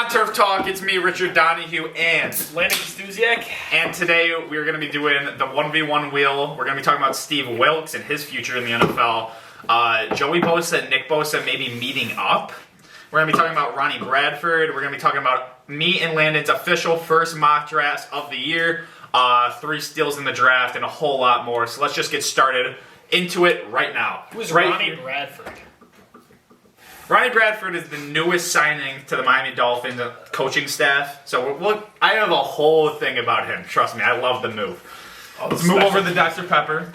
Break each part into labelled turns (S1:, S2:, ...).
S1: on Turf Talk. It's me, Richard Donahue, and
S2: Landon Kostuziak.
S1: And today we're going to be doing the 1v1 wheel. We're going to be talking about Steve Wilks and his future in the NFL. Joey Bosa and Nick Bosa maybe meeting up. We're going to be talking about Ronnie Bradford. We're going to be talking about me and Landon's official first mock draft of the year. 3 steals in the draft and a whole lot more. So let's just get started into it right now.
S2: Who's
S1: right
S2: Ronnie
S1: here.
S2: Bradford?
S1: Ronnie Bradford is the newest signing to the Miami Dolphins coaching staff. So look, I have a whole thing about him. Trust me, I love the move. Let's move over to Dr. Pepper.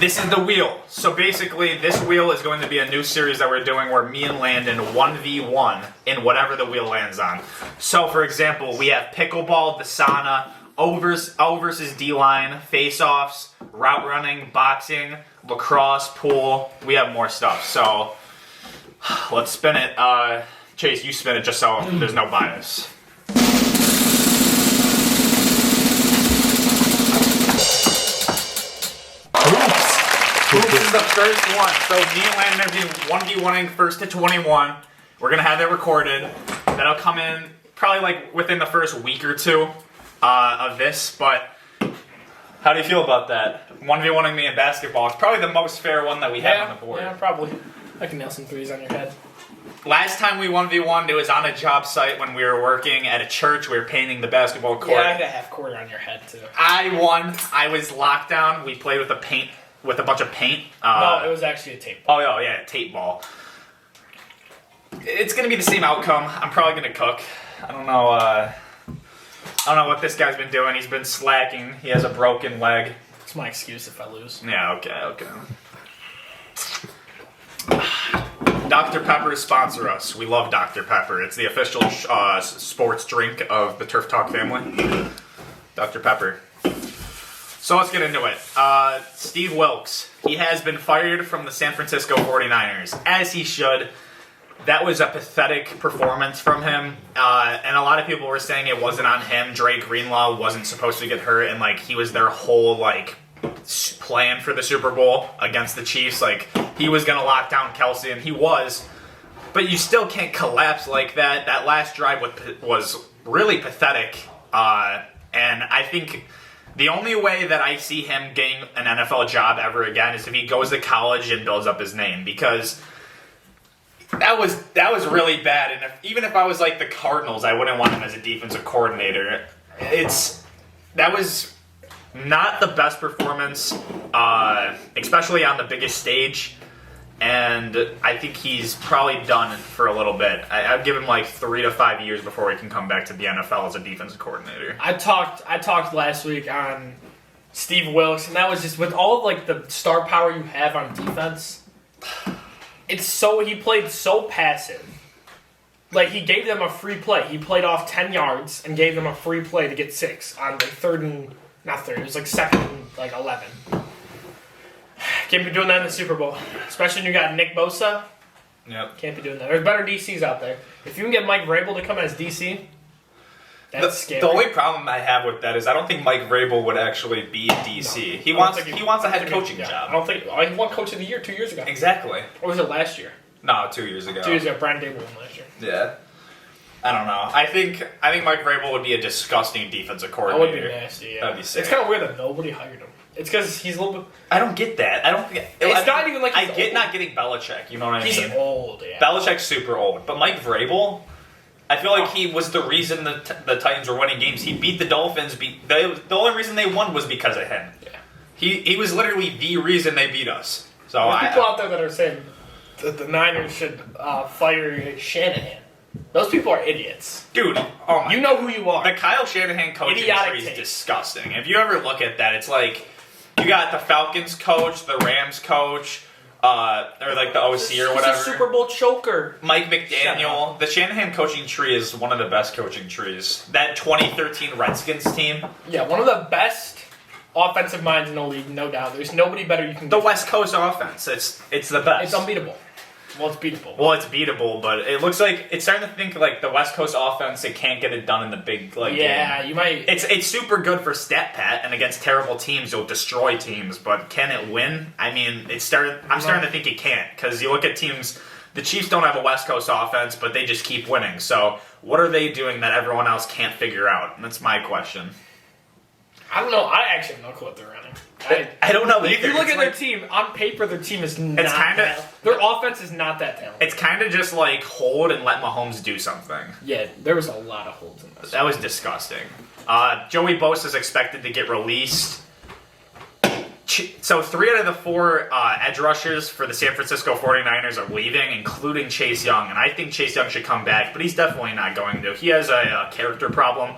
S1: This is the wheel. So basically, this wheel is going to be a new series that we're doing where me and Landon 1v1 in whatever the wheel lands on. So for example, we have pickleball, Dasana, O versus D-line, face-offs, route running, boxing, lacrosse, pool. We have more stuff. So let's spin it. Chase, you spin it just so there's no bias. Oops is the first one. So me and Landon are 1v1ing first to 21. We're going to have that recorded. That'll come in probably like within the first week or two of this. But how do you feel about that? 1v1ing me in basketball. It's probably the most fair one that we have on the board.
S2: Yeah, probably. I can nail some threes on your head.
S1: Last time we 1v1'd, it was on a job site when we were working at a church. We were painting the basketball court.
S2: Yeah, I had a half quarter on your head, too.
S1: I won. I was locked down. We played with a bunch of paint.
S2: No, it was actually a tape ball.
S1: Oh, yeah, tape ball. It's going to be the same outcome. I'm probably going to cook. I don't know what this guy's been doing. He's been slacking. He has a broken leg.
S2: It's my excuse if I lose.
S1: Yeah, okay. Dr. Pepper sponsor us. We love Dr. Pepper. It's the official sports drink of the Turf Talk family. Dr. Pepper. So let's get into it. Steve Wilks. He has been fired from the San Francisco 49ers, as he should. That was a pathetic performance from him. And a lot of people were saying it wasn't on him. Dre Greenlaw wasn't supposed to get hurt, and he was their whole plan for the Super Bowl against the Chiefs. He was going to lock down Kelsey, and he was. But you still can't collapse like that. That last drive was really pathetic. And I think the only way that I see him getting an NFL job ever again is if he goes to college and builds up his name, because that was really bad. And even if I was like the Cardinals, I wouldn't want him as a defensive coordinator. That was not the best performance, especially on the biggest stage. And I think he's probably done for a little bit. I'd give him 3 to 5 years before he can come back to the NFL as a defensive coordinator.
S2: I talked last week on Steve Wilks, and that was just with all of the star power you have on defense. He played so passive. He gave them a free play. He played off 10 yards and gave them a free play to get 6 on not third. It was second and 11. Can't be doing that in the Super Bowl, especially when you got Nick Bosa.
S1: Yep.
S2: Can't be doing that. There's better DCs out there. If you can get Mike Vrabel to come as DC, that's scary.
S1: The only problem I have with that is I don't think Mike Vrabel would actually be DC. No, he wants a head coaching job.
S2: I don't think he won Coach of the Year 2 years ago.
S1: Exactly.
S2: Or was it last year?
S1: No, 2 years ago.
S2: 2 years ago. Brian Dable won last year.
S1: Yeah. I don't know. I think Mike Vrabel would be a disgusting defensive coordinator.
S2: That would be nasty. Yeah.
S1: That'd be sick.
S2: It's kind of weird that nobody hired him. It's because he's a little bit.
S1: I don't get that.
S2: It's not even
S1: I get not getting Belichick. You know what I mean?
S2: He's old. Yeah.
S1: Belichick's super old, but Mike Vrabel, I feel like he was the reason the Titans were winning games. He beat the Dolphins. The only reason they won was because of him.
S2: Yeah.
S1: He was literally the reason they beat us. So
S2: there's people out there that are saying that the Niners should fire Shanahan. Those people are idiots.
S1: Dude,
S2: you know who you are.
S1: The Kyle Shanahan coaching tree is disgusting. If you ever look at that, it's you got the Falcons coach, the Rams coach, or the OC or whatever.
S2: He's a Super Bowl choker.
S1: Mike McDaniel. The Shanahan coaching tree is one of the best coaching trees. That 2013 Redskins team.
S2: Yeah, one of the best offensive minds in the league, no doubt. There's nobody better you can.
S1: The West Coast offense. It's the best.
S2: It's unbeatable. Well, it's beatable.
S1: Well, it's beatable, but it looks like it's starting to think the West Coast offense. It can't get it done in the big
S2: Yeah,
S1: game.
S2: You might.
S1: It's super good for stat pat, and against terrible teams, you'll destroy teams. But can it win? I mean, I'm starting to think it can't, because you look at teams the Chiefs don't have a West Coast offense, but they just keep winning. So what are they doing that everyone else can't figure out? That's my question.
S2: I don't know. I actually have no clue what they're running.
S1: I don't know.
S2: If
S1: either.
S2: you look
S1: It's
S2: at
S1: like-
S2: their team, on paper, their team is not their offense is not that talented.
S1: It's kind of just like hold and let Mahomes do something.
S2: Yeah, there was a lot of holes in this.
S1: That was disgusting. Joey Bosa is expected to get released. So 3 out of the 4 edge rushers for the San Francisco 49ers are leaving, including Chase Young. And I think Chase Young should come back, but he's definitely not going to. He has a character problem.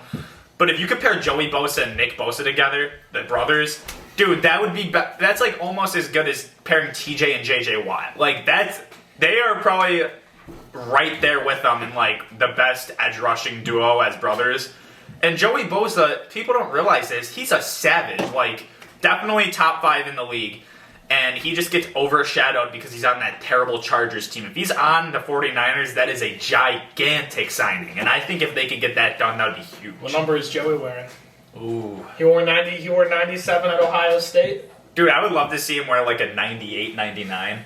S1: But if you compare Joey Bosa and Nick Bosa together, the brothers, dude, that would be that's like almost as good as pairing TJ and JJ Watt. Like they are probably right there with them in like the best edge rushing duo as brothers. And Joey Bosa, people don't realize this, he's a savage, like definitely top 5 in the league. And he just gets overshadowed because he's on that terrible Chargers team. If he's on the 49ers, that is a gigantic signing. And I think if they could get that done, that would be huge.
S2: What number is Joey wearing?
S1: Ooh.
S2: He wore 90. He wore 97 at Ohio State.
S1: Dude, I would love to see him wear like a 98, 99.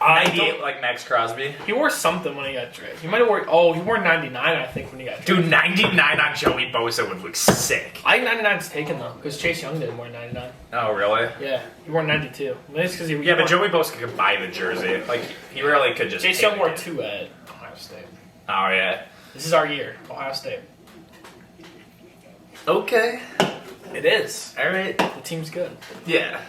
S1: 98 like Max Crosby.
S2: He wore something when he got drafted. He might have wore. He wore 99, I think, when he got drafted.
S1: Dude, 99 on Joey Bosa would look sick.
S2: I think 99's taken though, because Chase Young didn't wear 99.
S1: Oh, really?
S2: Yeah, he wore 92. Maybe it's because he.
S1: Yeah, but Joey Bosa could buy the jersey. Like, he really could just.
S2: Chase
S1: take
S2: Young wore
S1: it.
S2: 2 at Ohio State.
S1: Oh, yeah.
S2: This is our year, Ohio State.
S1: Okay.
S2: It is.
S1: All right.
S2: The team's good.
S1: Yeah.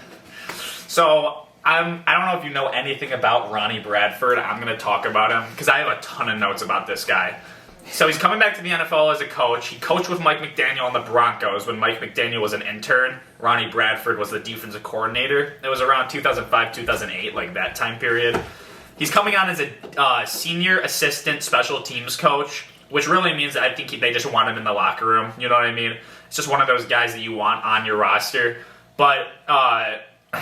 S1: So, I don't know if you know anything about Ronnie Bradford. I'm going to talk about him because I have a ton of notes about this guy. So he's coming back to the NFL as a coach. He coached with Mike McDaniel on the Broncos when Mike McDaniel was an intern. Ronnie Bradford was the defensive coordinator. It was around 2005, 2008, like that time period. He's coming on as a senior assistant special teams coach, which really means that I think they just want him in the locker room. You know what I mean? It's just one of those guys that you want on your roster. But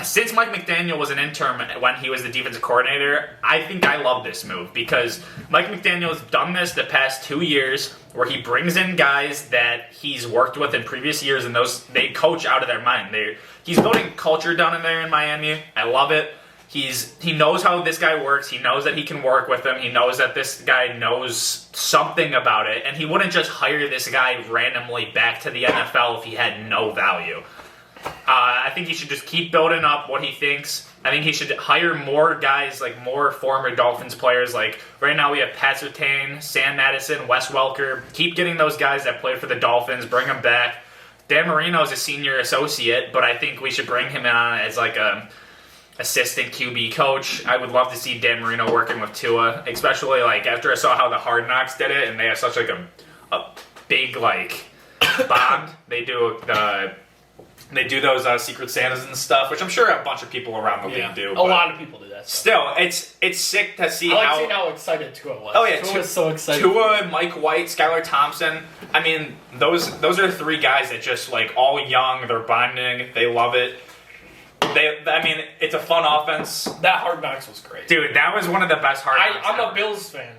S1: since Mike McDaniel was an intern when he was the defensive coordinator, I think I love this move because Mike McDaniel has done this the past 2 years where he brings in guys that he's worked with in previous years and those they coach out of their mind. He's building culture down in there in Miami. I love it. He knows how this guy works. He knows that he can work with him. He knows that this guy knows something about it. And he wouldn't just hire this guy randomly back to the NFL if he had no value. I think he should just keep building up what he thinks. I think he should hire more guys, like more former Dolphins players. Like right now we have Pat Surtain, Sam Madison, Wes Welker. Keep getting those guys that played for the Dolphins. Bring them back. Dan Marino is a senior associate, but I think we should bring him on as like a assistant QB coach. I would love to see Dan Marino working with Tua, especially like after I saw how the Hard Knocks did it, and they have such like a big like bond. They do those Secret Santas and stuff, which I'm sure a bunch of people around the league do.
S2: A lot of people do that.
S1: Still, it's sick to see
S2: I like
S1: how.
S2: seeing how excited Tua was.
S1: Oh yeah,
S2: Tua was so excited.
S1: Tua, Mike White, Skylar Thompson. I mean, those are 3 guys that just like all young. They're bonding. They love it. I mean, it's a fun offense.
S2: That Hard Knocks was great.
S1: Dude, that was one of the best Hard Knocks.
S2: I'm
S1: ever.
S2: a Bills fan,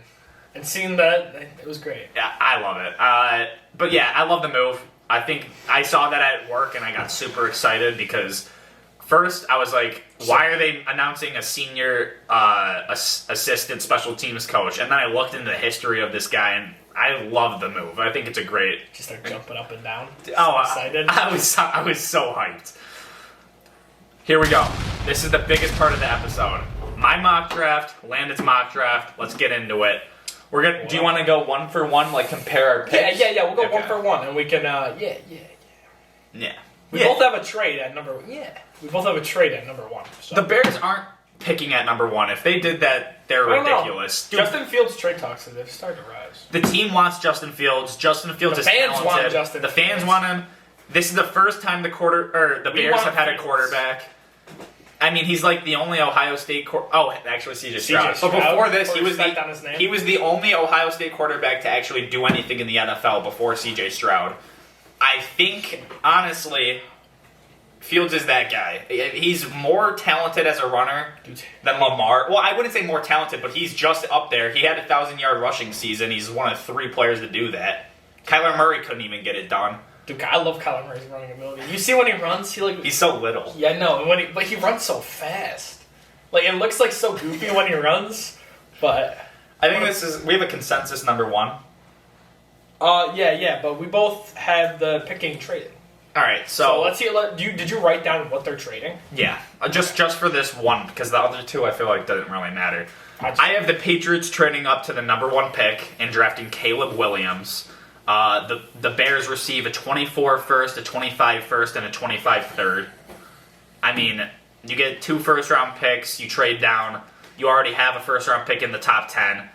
S2: and seeing that, it was great.
S1: Yeah, I love it. But yeah, I love the move. I think I saw that at work and I got super excited because first I was like, why are they announcing a senior assistant special teams coach? And then I looked into the history of this guy and I love the move. I think it's a great.
S2: Just like jumping up and down.
S1: Excited. I was so hyped. Here we go. This is the biggest part of the episode. My mock draft, Landon's mock draft. Let's get into it. Do you want to go 1 for 1, like compare our picks?
S2: Yeah. We'll go
S1: Okay.
S2: 1 for 1, and we can.
S1: Yeah.
S2: We both have a trade at number. Yeah. We both have a trade at number 1. So.
S1: The Bears aren't picking at number 1. If they did that, they're
S2: I don't know.
S1: ridiculous. Dude,
S2: Justin Fields trade talks have started to rise.
S1: the team wants Justin Fields. Justin Fields
S2: The
S1: is
S2: fans
S1: talented.
S2: want Justin
S1: The fans
S2: Fields.
S1: want him. This is the first time the Bears
S2: want
S1: have had a
S2: Fields.
S1: quarterback. I mean, he's like the only Ohio State actually CJ
S2: C.J.
S1: Stroud. But before this,
S2: Put
S1: he was
S2: respect on his name.
S1: he was the only Ohio State quarterback to actually do anything in the NFL before CJ Stroud. I think honestly, Fields is that guy. He's more talented as a runner than Lamar. Well, I wouldn't say more talented, but he's just up there. He had a 1,000-yard rushing season. He's one of 3 players to do that. Kyler Murray couldn't even get it done.
S2: Dude, I love Kyler Murray's running ability. You see when he runs,
S1: He's so little.
S2: Yeah, no, but he runs so fast. Like it looks like so goofy when he runs, But
S1: I think we have a consensus number one.
S2: yeah, but we both have the picking trading.
S1: All right,
S2: So let's see. Did you write down what they're trading?
S1: Yeah, just for this one, because the other two I feel like doesn't really matter.
S2: I
S1: have the Patriots trading up to the number one pick and drafting Caleb Williams. The Bears receive a 24 first, a 25 first, and a 25 third. I mean, you get 2 first round picks, you trade down, you already have a first round pick in the top 10.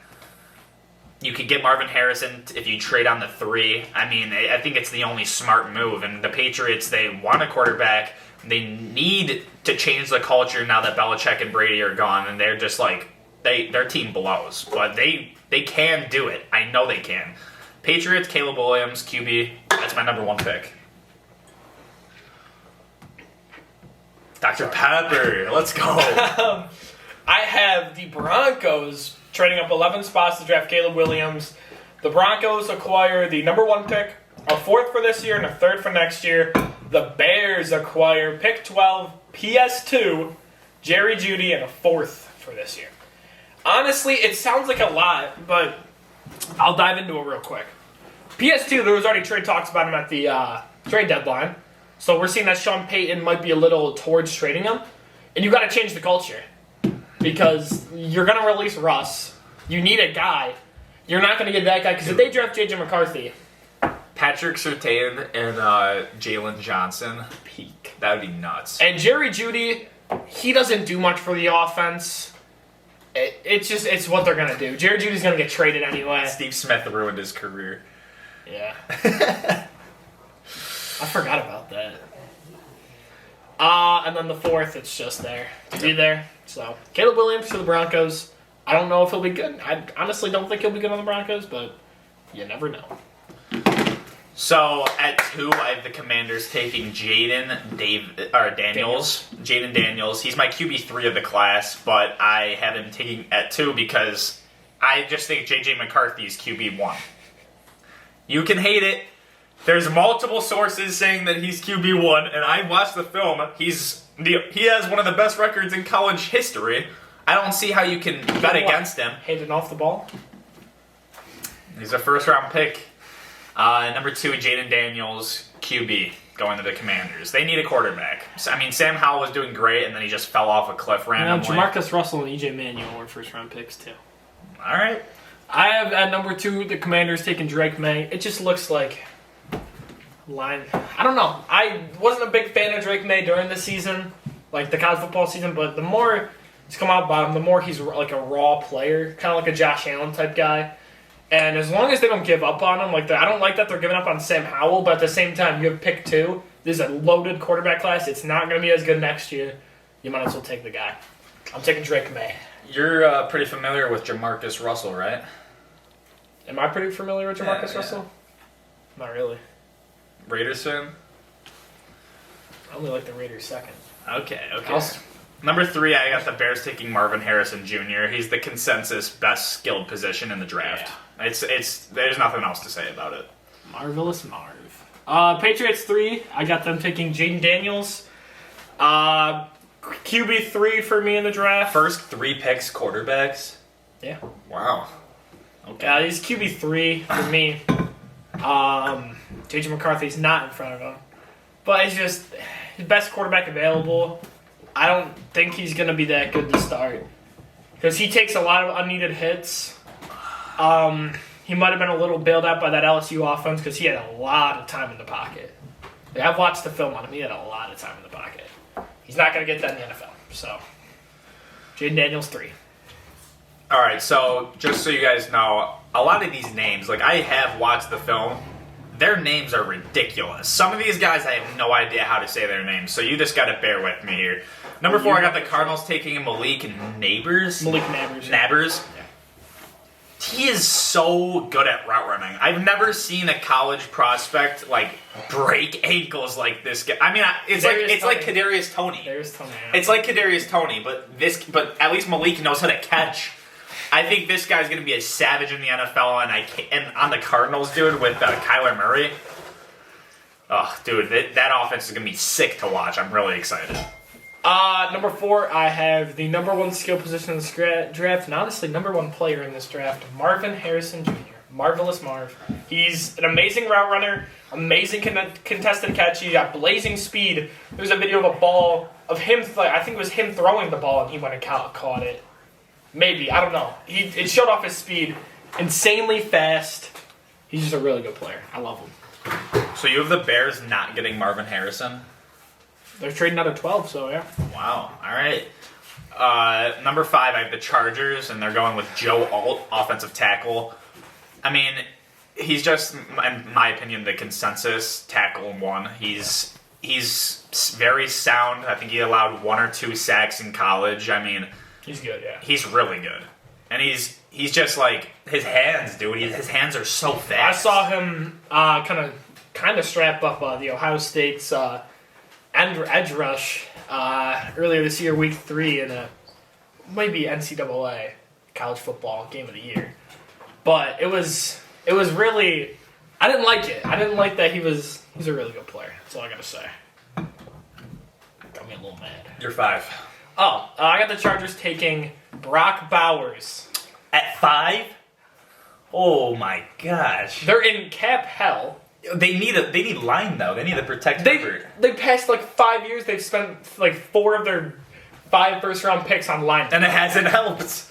S1: You could get Marvin Harrison if you trade on the 3. I mean, I think it's the only smart move. And the Patriots, they want a quarterback. They need to change the culture now that Belichick and Brady are gone, and they're just like their team blows. But they can do it. I know they can. Patriots, Caleb Williams, QB. That's my number 1 pick. Dr. Pepper, let's go.
S2: I have the Broncos trading up 11 spots to draft Caleb Williams. The Broncos acquire the number 1 pick, a 4th for this year, and a 3rd for next year. The Bears acquire pick 12, PS2, Jerry Jeudy, and a 4th for this year. Honestly, it sounds like a lot, but I'll dive into it real quick. PS2, there was already trade talks about him at the trade deadline. So we're seeing that Sean Payton might be a little towards trading him. And you got to change the culture. Because you're going to release Russ. You need a guy. You're not going to get that guy. Because if they draft J.J. McCarthy.
S1: Patrick Surtain and Jalen Johnson.
S2: Peak.
S1: That would be nuts.
S2: And Jerry Jeudy, he doesn't do much for the offense. It's what they're going to do. Jerry Judy's going to get traded anyway.
S1: Steve Smith ruined his career.
S2: Yeah. I forgot about that. And then the 4th, it's just there. To be there. So, Caleb Williams to the Broncos. I don't know if he'll be good. I honestly don't think he'll be good on the Broncos, but you never know.
S1: So, at 2, I have the Commanders taking Jaden Daniels. Jaden Daniels. He's my QB3 of the class, but I have him taking at 2 because I just think J.J. McCarthy is QB1. You can hate it. There's multiple sources saying that he's QB1, and I watched the film. He has one of the best records in college history. I don't see how you can bet against him.
S2: Handing off the ball?
S1: He's a first-round pick. Number 2, Jaden Daniels, QB, going to the Commanders. They need a quarterback. I mean, Sam Howell was doing great, and then he just fell off a cliff randomly.
S3: Jamarcus Russell and E.J. Manuel were first-round picks, too.
S1: All right.
S2: I have at number 2, the Commanders taking Drake May. It just looks like line. I don't know. I wasn't a big fan of Drake May during the season, like the college football season, but the more he's come out about him, the more he's like a raw player, kind of like a Josh Allen type guy. And as long as they don't give up on him, I don't like that they're giving up on Sam Howell, but at the same time, you have pick 2. This is a loaded quarterback class. It's not going to be as good next year. You might as well take the guy. I'm taking Drake May.
S1: You're pretty familiar with Jamarcus Russell, right?
S2: Am I pretty familiar with Jamarcus
S1: Yeah.
S2: Russell? Not really.
S1: Raiders fan?
S2: I only like the Raiders second.
S1: Okay.
S2: I'll-
S1: Number 3, I got the Bears taking Marvin Harrison Jr. He's the consensus best skilled position in the draft. It's there's nothing else to say about it.
S3: Marvelous Marv.
S2: Patriots 3, I got them taking Jaden Daniels. QB 3 for me in the draft.
S1: First 3 picks, quarterbacks.
S2: Yeah.
S1: Wow. Okay.
S2: He's QB 3 for me. JJ McCarthy's not in front of him. But it's just his best quarterback available. I don't think he's going to be that good to start. Because he takes a lot of unneeded hits. He might have been a little bailed out by that LSU offense because he had a lot of time in the pocket. I've watched the film on him. He had a lot of time in the pocket. He's not going to get that in the NFL. So, Jaden Daniels 3.
S1: All right, so just so you guys know, a lot of these names, I have watched the film, their names are ridiculous. Some of these guys, I have no idea how to say their names, so you just got to bear with me here. Number 4, I got the Cardinals taking Malik Nabers.
S2: Malik Nabers.
S1: Nabers.
S2: Yeah.
S1: He is so good at route running. I've never seen a college prospect break ankles like this guy. I mean, it's like Kadarius Toney.
S2: There's Tony.
S1: It's like Kadarius Toney, but at least Malik knows how to catch. I think this guy's going to be a savage in the NFL, and on the Cardinals, dude, with Kyler Murray. Oh, dude, that offense is going to be sick to watch. I'm really excited.
S2: Number 4, I have the number 1 skill position in this draft, and honestly, number 1 player in this draft, Marvin Harrison Jr. Marvelous Marv. He's an amazing route runner, amazing contested catch. He got blazing speed. There's a video of a ball of him, I think it was him throwing the ball, and he went and caught it. Maybe, I don't know. It showed off his speed. Insanely fast. He's just a really good player. I love him.
S1: So you have the Bears not getting Marvin Harrison?
S2: They're trading out of 12, so yeah.
S1: Wow. All right. Number 5, I have the Chargers, and they're going with Joe Alt, offensive tackle. I mean, he's just, in my opinion, the consensus tackle 1. He's very sound. I think he allowed 1 or 2 sacks in college. I mean,
S2: He's good, yeah.
S1: he's really good. And he's just like, his hands, dude. His hands are so fast.
S2: I saw him kind of strap up the Ohio State's edge rush earlier this year, week 3, in a maybe NCAA college football game of the year. But it was really, I didn't like it. I didn't like that he's a really good player. That's all I gotta say. Got me a little mad.
S1: You're 5.
S2: I got the Chargers taking Brock Bowers.
S1: At 5? Oh my gosh.
S2: They're in cap hell.
S1: They need line though. They need to protect Herbert.
S2: They passed 5 years. They've spent 4 of their 5 first-round picks on line.
S1: And it hasn't helped.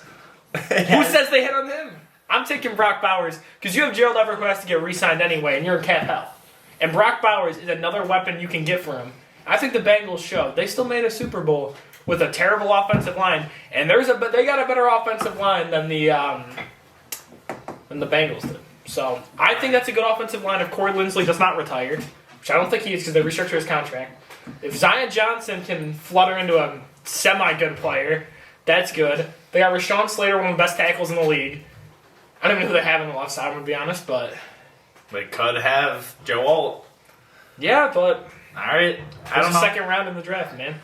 S2: Who says they hit on him? I'm taking Brock Bowers because you have Gerald Everett who has to get re-signed anyway, and you're in cap hell. And Brock Bowers is another weapon you can get for him. I think the Bengals showed they still made a Super Bowl with a terrible offensive line, and they got a better offensive line than the Bengals did. So I think that's a good offensive line if Corey Linsley does not retire, which I don't think he is because they restructured his contract. If Zion Johnson can flutter into a semi-good player, that's good. They got Rashawn Slater, one of the best tackles in the league. I don't even know who they have on the left side, I'm going to be honest, but...
S1: They could have Joe Alt.
S2: Yeah, but...
S1: All right. I don't
S2: There's
S1: know.
S2: a second round in the draft, man.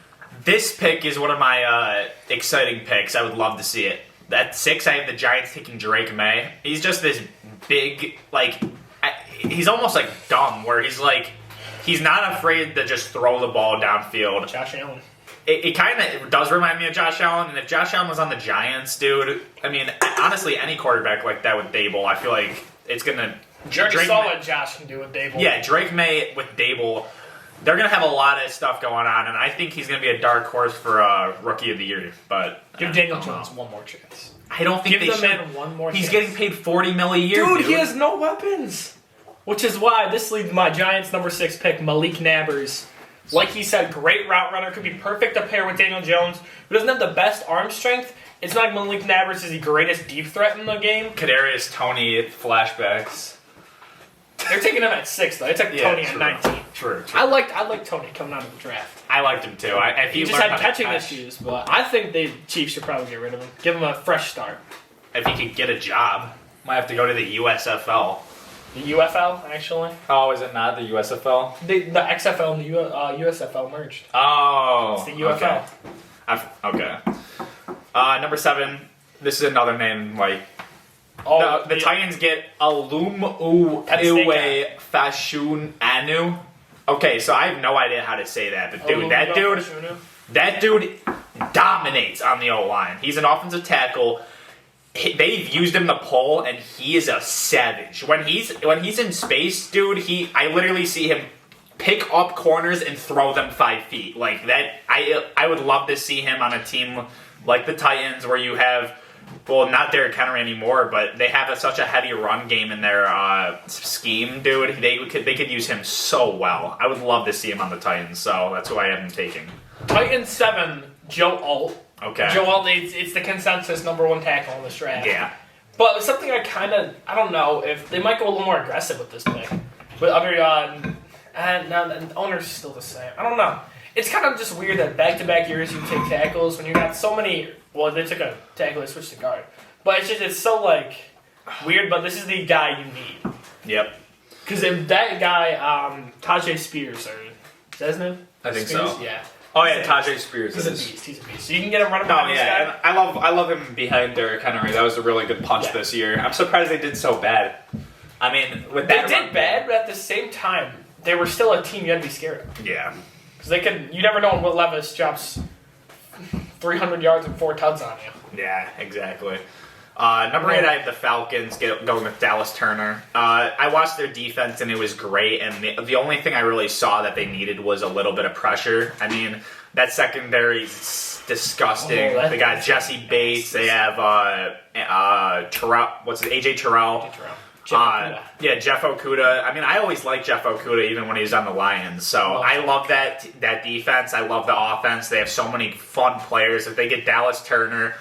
S1: This pick is one of my exciting picks. I would love to see it. At 6, I have the Giants taking Drake May. He's just this big, he's almost dumb, where he's not afraid to just throw the ball downfield.
S2: Josh Allen.
S1: It kind of does remind me of Josh Allen, and if Josh Allen was on the Giants, dude, I mean, honestly, any quarterback like that with Dable, I feel like it's going to...
S2: You already saw what Josh can do with Dable.
S1: Yeah, Drake May with Dable, they're going to have a lot of stuff going on, and I think he's going to be a dark horse for Rookie of the Year, but...
S2: Give Daniel Jones one more chance.
S1: I don't think
S2: Give the man one more chance.
S1: He's getting paid $40 million a year,
S2: Dude, he has no weapons. Which is why this leads my Giants number 6 pick, Malik Nabers. Like he said, great route runner. Could be perfect to pair with Daniel Jones, who doesn't have the best arm strength. It's not like Malik Nabers is the greatest deep threat in the game.
S1: Kadarius Toney flashbacks.
S2: They're taking him at 6, though. They took Toney at 19.
S1: True.
S2: I liked Toney coming out of the draft.
S1: I liked him too.
S2: He just had catching issues, but I think the Chiefs should probably get rid of him. Give him a fresh start.
S1: If he could get a job, might have to go to the USFL.
S2: The UFL, actually.
S1: Oh, is it not the USFL?
S2: The XFL and the USFL merged.
S1: Oh,
S2: It's the UFL.
S1: Okay. Number 7. This is another name the Titans get Alumu Iwe Fashun Anu. Okay, so I have no idea how to say that, but dude, that dude dominates on the O-line. He's an offensive tackle. They've used him to pull, and he is a savage. When he's in space, dude, I literally see him pick up corners and throw them 5 feet like that. I would love to see him on a team like the Titans, where you have, well, not Derrick Henry anymore, but they have such a heavy run game in their scheme, dude. They could use him so well. I would love to see him on the Titans, so that's who I am taking.
S2: Titans 7, Joe Alt.
S1: Okay.
S2: Joe Alt, it's the consensus number 1 tackle in this draft.
S1: Yeah.
S2: But something I don't know if they might go a little more aggressive with this pick. But and the owner's still the same. I don't know. It's kind of just weird that back-to-back years you take tackles when you got so many. Well, they took a tackle, they switched to guard. But it's so weird. But this is the guy you need.
S1: Yep.
S2: Because if that guy, Tajay Spears, or is that his name?
S1: I think
S2: Spears?
S1: so.
S2: Yeah.
S1: Oh yeah, Tajay Spears.
S2: He's a beast. So you can get him running
S1: No,
S2: behind this
S1: yeah,
S2: guy.
S1: and I love him behind Derrick Henry. That was a really good punch this year. I'm surprised they did so bad. I mean, with
S2: They
S1: that
S2: did bad, but at the same time, they were still a team you had to be scared of.
S1: Yeah.
S2: Because you never know when Will Levis drops 300 yards and 4 tuds on you.
S1: Yeah, exactly. Number 8, I have the Falcons going with Dallas Turner. I watched their defense, and it was great, and the only thing I really saw that they needed was a little bit of pressure. I mean, that secondary is disgusting.
S2: Oh,
S1: they got Jesse Bates. They have Terrell. What's it? AJ Terrell. Yeah, Jeff Okuda. I mean, I always liked Jeff Okuda even when he was on the Lions. So I love that defense. I love the offense. They have so many fun players. If they get Dallas Turner,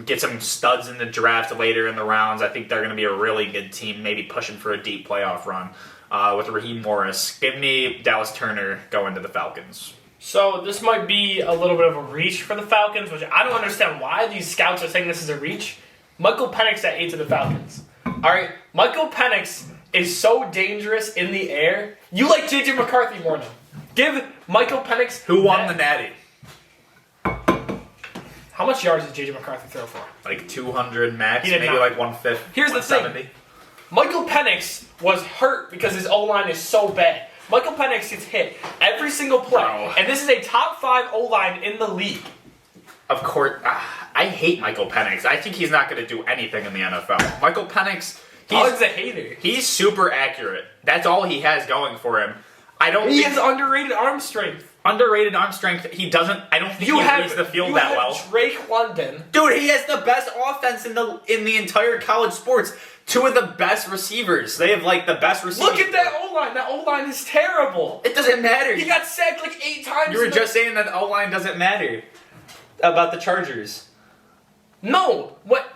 S1: get some studs in the draft later in the rounds, I think they're going to be a really good team, maybe pushing for a deep playoff run with Raheem Morris. Give me Dallas Turner going to the Falcons.
S2: So this might be a little bit of a reach for the Falcons, which I don't understand why these scouts are saying this is a reach. Michael Penix at 8 to the Falcons. All right, Michael Penix is so dangerous in the air. You like J.J. McCarthy more than him. Give Michael Penix...
S1: Who won the Natty?
S2: How much yards did J.J. McCarthy throw for?
S1: Like 200 max,
S2: He did
S1: maybe
S2: not.
S1: like 150.
S2: Here's the thing.
S1: 170.
S2: Michael Penix was hurt because his O-line is so bad. Michael Penix gets hit every single play,
S1: Bro.
S2: and this is a top 5 O-line in the league.
S1: Of course, I hate Michael Penix. I think he's not going to do anything in the NFL. Michael Penix,
S2: Doug's a hater.
S1: he's super accurate. That's all he has going for him. I don't
S2: He
S1: think
S2: has underrated arm strength.
S1: underrated arm strength. He doesn't. I don't think he reads the field that well.
S2: Drake London.
S1: Dude, he has the best offense in the entire college sports. 2 of the best receivers. They have like the best receivers.
S2: Look at that O-line. That O-line is terrible.
S1: It doesn't matter.
S2: He got sacked like 8 times.
S1: You were just saying that O-line doesn't matter about the Chargers.
S2: No. What?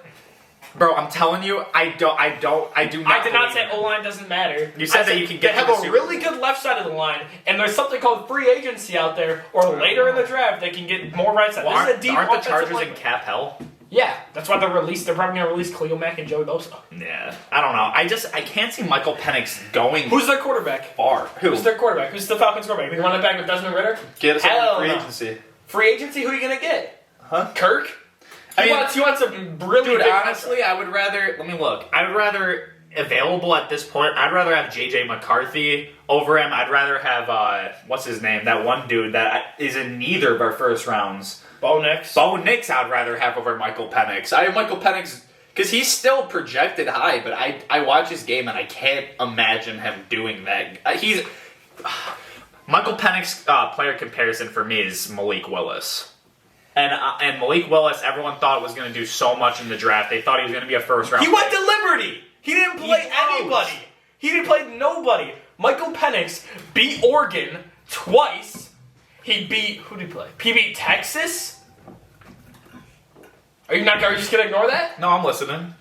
S1: Bro, I'm telling you, I do not.
S2: I did not
S1: believe
S2: say
S1: it.
S2: O-line doesn't matter.
S1: You said
S2: I
S1: that you can get
S2: They
S1: to
S2: have
S1: the
S2: a
S1: Super
S2: really good left side of the line, and there's something called free agency out there, or later in the draft they can get more right side.
S1: Well,
S2: This is a deep
S1: aren't the
S2: offensive
S1: Chargers
S2: line.
S1: in cap hell?
S2: Yeah, that's why they're probably going to release Khalil Mack and Joey Bosa.
S1: Yeah, I don't know. I can't see Michael Penix going
S2: Who's their quarterback?
S1: far.
S2: Who's their quarterback? Who's the Falcons quarterback? They run it back with Desmond Ritter?
S1: Get us
S2: Hell
S1: free
S2: no.
S1: agency.
S2: Free agency? Who are you going to get?
S1: Huh?
S2: Kirk? He wants a really
S1: Dude,
S2: big
S1: honestly, I would rather. Let me look. I would rather available at this point. I'd rather have J.J. McCarthy over him. I'd rather have what's his name? That one dude that is in neither of our first rounds.
S2: Bo Nix.
S1: Bo Nix, I'd rather have over Michael Penix. I have Michael Penix because he's still projected high, but I watch his game and I can't imagine him doing that. He's Michael Penix player comparison for me is Malik Willis. And Malik Willis, everyone thought was going to do so much in the draft. They thought he was going to be a first round.
S2: He went to Liberty. He didn't play
S1: He
S2: anybody. He didn't play nobody. Michael Penix beat Oregon twice. He beat who did he play? He beat Texas. Are you just gonna ignore that?
S1: No, I'm listening.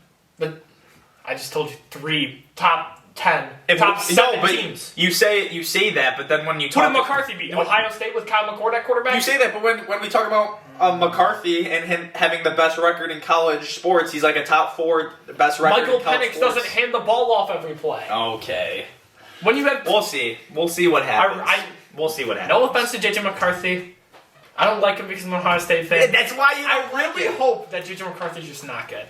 S2: I just told you 3 top 10, top 7 teams.
S1: You say that, but then when you
S2: Who
S1: talk,
S2: did McCarthy beat? Ohio State with Kyle McCord at quarterback.
S1: you say that, but when we talk about McCarthy and him having the best record in college sports, he's like a top 4 best record.
S2: Michael
S1: in college
S2: Penix
S1: sports.
S2: doesn't hand the ball off every play.
S1: Okay,
S2: When you have
S1: we'll see. We'll see what happens.
S2: I-
S1: we'll see what happens.
S2: no offense to JJ McCarthy, I don't like him because I'm an Ohio State fan.
S1: That's why you
S2: I
S1: don't like
S2: really
S1: it.
S2: hope that JJ McCarthy's just not good.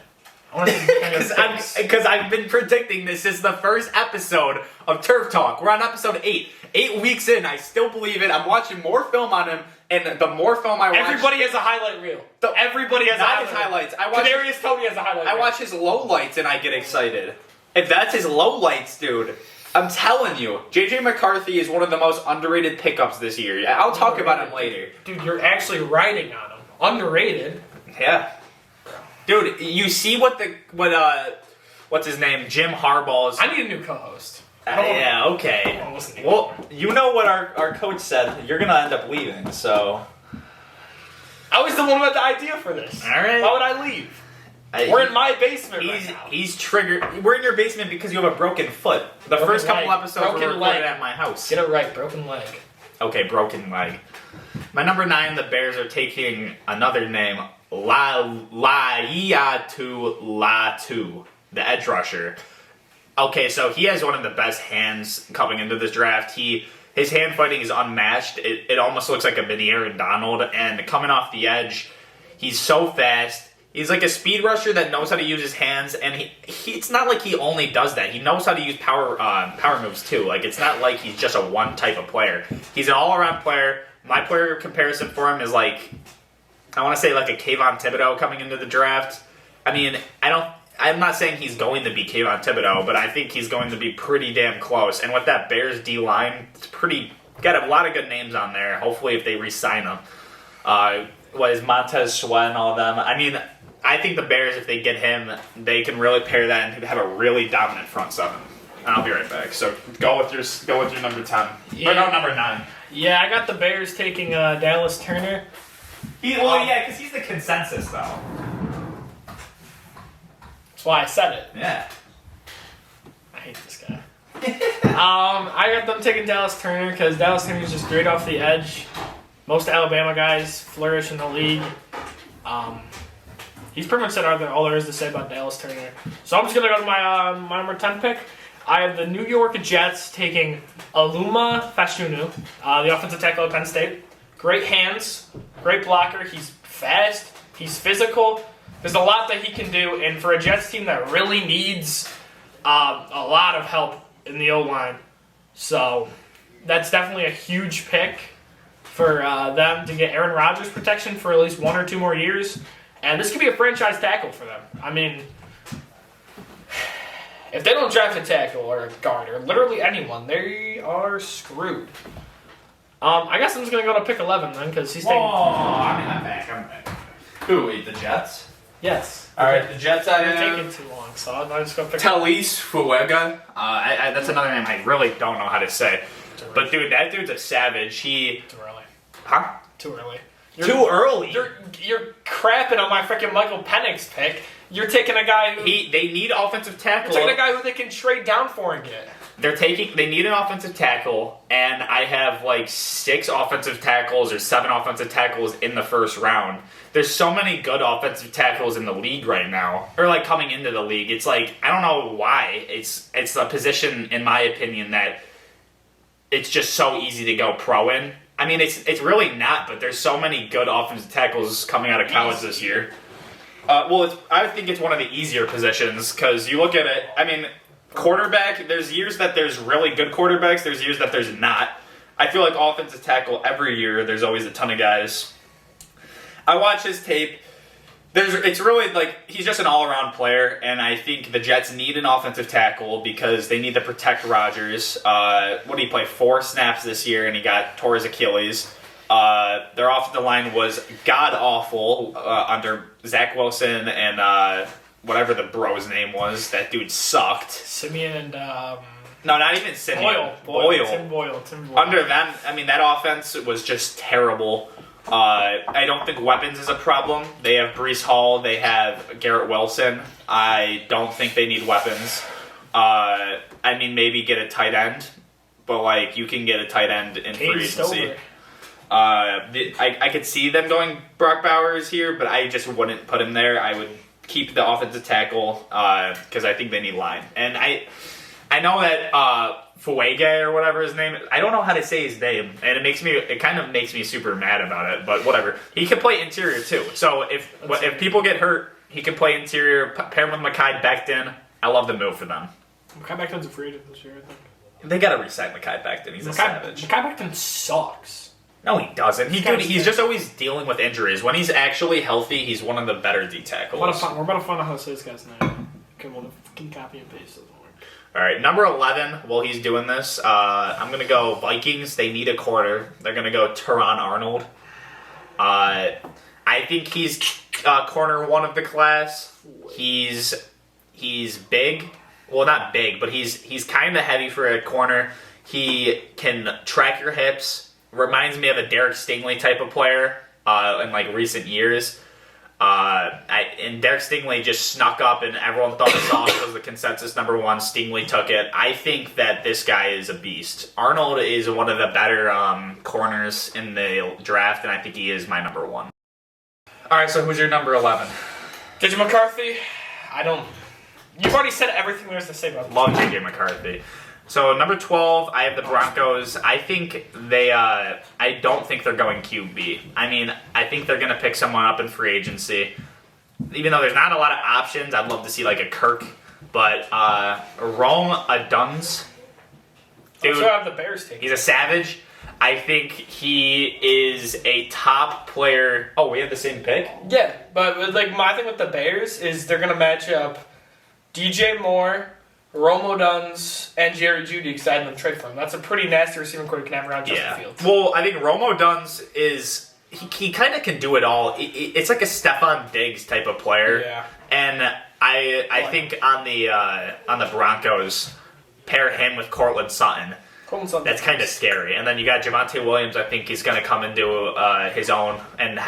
S2: I want to see
S1: Because I've been predicting this is the first episode of Turf Talk. We're on episode 8. 8 weeks in, I still believe it. I'm watching more film on him, and the more film I watch,
S2: Everybody has a highlight reel. Everybody has
S1: Not
S2: a
S1: his
S2: highlight
S1: highlights. I watch.
S2: Kadarius Toney has a highlight
S1: I
S2: reel.
S1: watch his lowlights and I get excited. If that's his lowlights, dude, I'm telling you, JJ McCarthy is one of the most underrated pickups this year. I'll talk about him later.
S2: Dude, you're actually writing on him. Underrated.
S1: Yeah. Dude, you see what's his name? Jim Harbaugh's.
S2: I need a new co-host. I don't
S1: yeah, okay.
S2: I don't listen to you.
S1: Well, you know what our coach said. You're gonna end up leaving, so.
S2: I was the one with the idea for this.
S1: All right.
S2: Why would I leave? We're in my basement right now.
S1: He's triggered. We're in your basement because you have a broken foot. The
S2: Broken
S1: first couple
S2: leg.
S1: episodes were
S2: Broken
S1: recorded
S2: leg.
S1: at my house.
S2: Get it right, broken leg.
S1: Okay, broken leg. My number 9, the Bears are taking another name, Laiatu Latu, the edge rusher. Okay, so he has one of the best hands coming into this draft. His hand fighting is unmatched. It almost looks like a mini Aaron Donald, and coming off the edge, he's so fast. He's like a speed rusher that knows how to use his hands, and it's not like he only does that. He knows how to use power moves too. Like, it's not like he's just a one type of player. He's an all-around player. My player comparison for him is like I want to say like a Kayvon Thibodeau coming into the draft. I mean, I'm not saying he's going to be Kayvon Thibodeau, but I think he's going to be pretty damn close. And with that Bears D line, it's got a lot of good names on there. Hopefully, if they re-sign them, what is Montez Sweat and all of them? I mean, I think the Bears, if they get him, they can really pair that and have a really dominant front seven. And I'll be right back. So go with your number 10.
S2: Yeah.
S1: Or no, number 9.
S2: Yeah, I got the Bears taking Dallas Turner.
S1: Because he's the consensus though.
S2: That's why I said it.
S1: Yeah.
S2: I hate this guy. I got them taking Dallas Turner because Dallas Turner is just great off the edge. Most Alabama guys flourish in the league. He's pretty much said all there is to say about Dallas Turner. So I'm just going to go to my number 10 pick. I have the New York Jets taking Aluma Fashanu, the offensive tackle at Penn State. Great hands, great blocker. He's fast, he's physical. There's a lot that he can do, and for a Jets team that really needs a lot of help in the O-line. So that's definitely a huge pick for them to get Aaron Rodgers protection for at least 1 or 2 more years. And this could be a franchise tackle for them. I mean, if they don't draft a tackle or a guard or literally anyone, they are screwed. I guess I'm just going to go to pick 11 then because he's taking...
S1: I'm back. Who, the Jets?
S2: Yes.
S1: All right, the Jets.
S2: They're taking too long, so I'm just going to pick...
S1: Talise Fuega. That's another name I really don't know how to say. But dude, that dude's a savage.
S2: Too early.
S1: Huh?
S2: Too early.
S1: Too early.
S2: You're crapping on my freaking Michael Penix pick. You're taking a guy who...
S1: They need offensive tackle.
S2: You're taking a guy who they can trade down for and get.
S1: They need an offensive tackle, and I have like 6 offensive tackles or 7 offensive tackles in the first round. There's so many good offensive tackles in the league right now, or like coming into the league. It's like, I don't know why. It's a position, in my opinion, that it's just so easy to go pro in. I mean, it's really not, but there's so many good offensive tackles coming out of college this year. I think it's one of the easier positions because you look at it. I mean, quarterback. There's years that there's really good quarterbacks. There's years that there's not. I feel like offensive tackle every year. There's always a ton of guys. I watch his tape. It's really like he's just an all-around player, and I think the Jets need an offensive tackle because they need to protect Rodgers. What did he play? 4 snaps this year, and he tore his Achilles. Their offensive line was god-awful under Zach Wilson and whatever the bro's name was. That dude sucked.
S2: Simeon and...
S1: No, not even Simeon.
S2: Boyle. Tim Boyle.
S1: Under them, I mean, that offense was just terrible. I don't think weapons is a problem. They have Breece Hall. They have Garrett Wilson. I don't think they need weapons. I mean, maybe get a tight end. But, like, you can get a tight end in free agency. I could see them going Brock Bowers here, but I just wouldn't put him there. I would keep the offensive tackle because I think they need line. And I know that Fuege or whatever his name is, I don't know how to say his name, and it kind of makes me super mad about it, but whatever. He can play interior too. So if people get hurt, he can play interior, pair him with Mekhi Becton. I love the move for them.
S2: Mekhi Becton's a free agent this year, I think.
S1: They gotta resign Mekhi Becton. He's a savage.
S2: Mekhi Becton sucks.
S1: No, he doesn't. He's just always dealing with injuries. When he's actually healthy, he's one of the better D tackles.
S2: We're about to find out how to say this guy's name. We'll copy and paste it.
S1: All right, number 11, while he's doing this, I'm going to go Vikings. They need a corner. They're going to go Teron Arnold. I think he's corner 1 of the class. He's big. Well, not big, but he's kind of heavy for a corner. He can track your hips. Reminds me of a Derek Stingley type of player in like recent years. And Derek Stingley just snuck up, and everyone thought Sauce was the consensus number 1. Stingley took it. I think that this guy is a beast. Arnold is one of the better corners in the draft, and I think he is my number 1. All right, so who's your number 11?
S2: JJ McCarthy. You've already said everything there's to say about him.
S1: Love JJ McCarthy. So number 12, I have the Broncos. I think I don't think they're going QB. I mean, I think they're going to pick someone up in free agency. Even though there's not a lot of options, I'd love to see like a Kirk. But Rome Odunze, dude,
S2: I have the Bears taking.
S1: He's a savage. I think he is a top player. Oh, we have the same pick?
S2: Yeah, but like my thing with the Bears is they're gonna match up DJ Moore, Romo Duns, and Jerry Jeudy because I had them trade for him. That's a pretty nasty receiving core you can have around Justin Fields.
S1: Well, I think Romo Duns is he kind of can do it all. It's like a Stephon Diggs type of player.
S2: Yeah.
S1: And I think on the Broncos, pair him with Cortland Sutton. That's kind of scary. And then you got Javonte Williams. I think he's going to come into his own and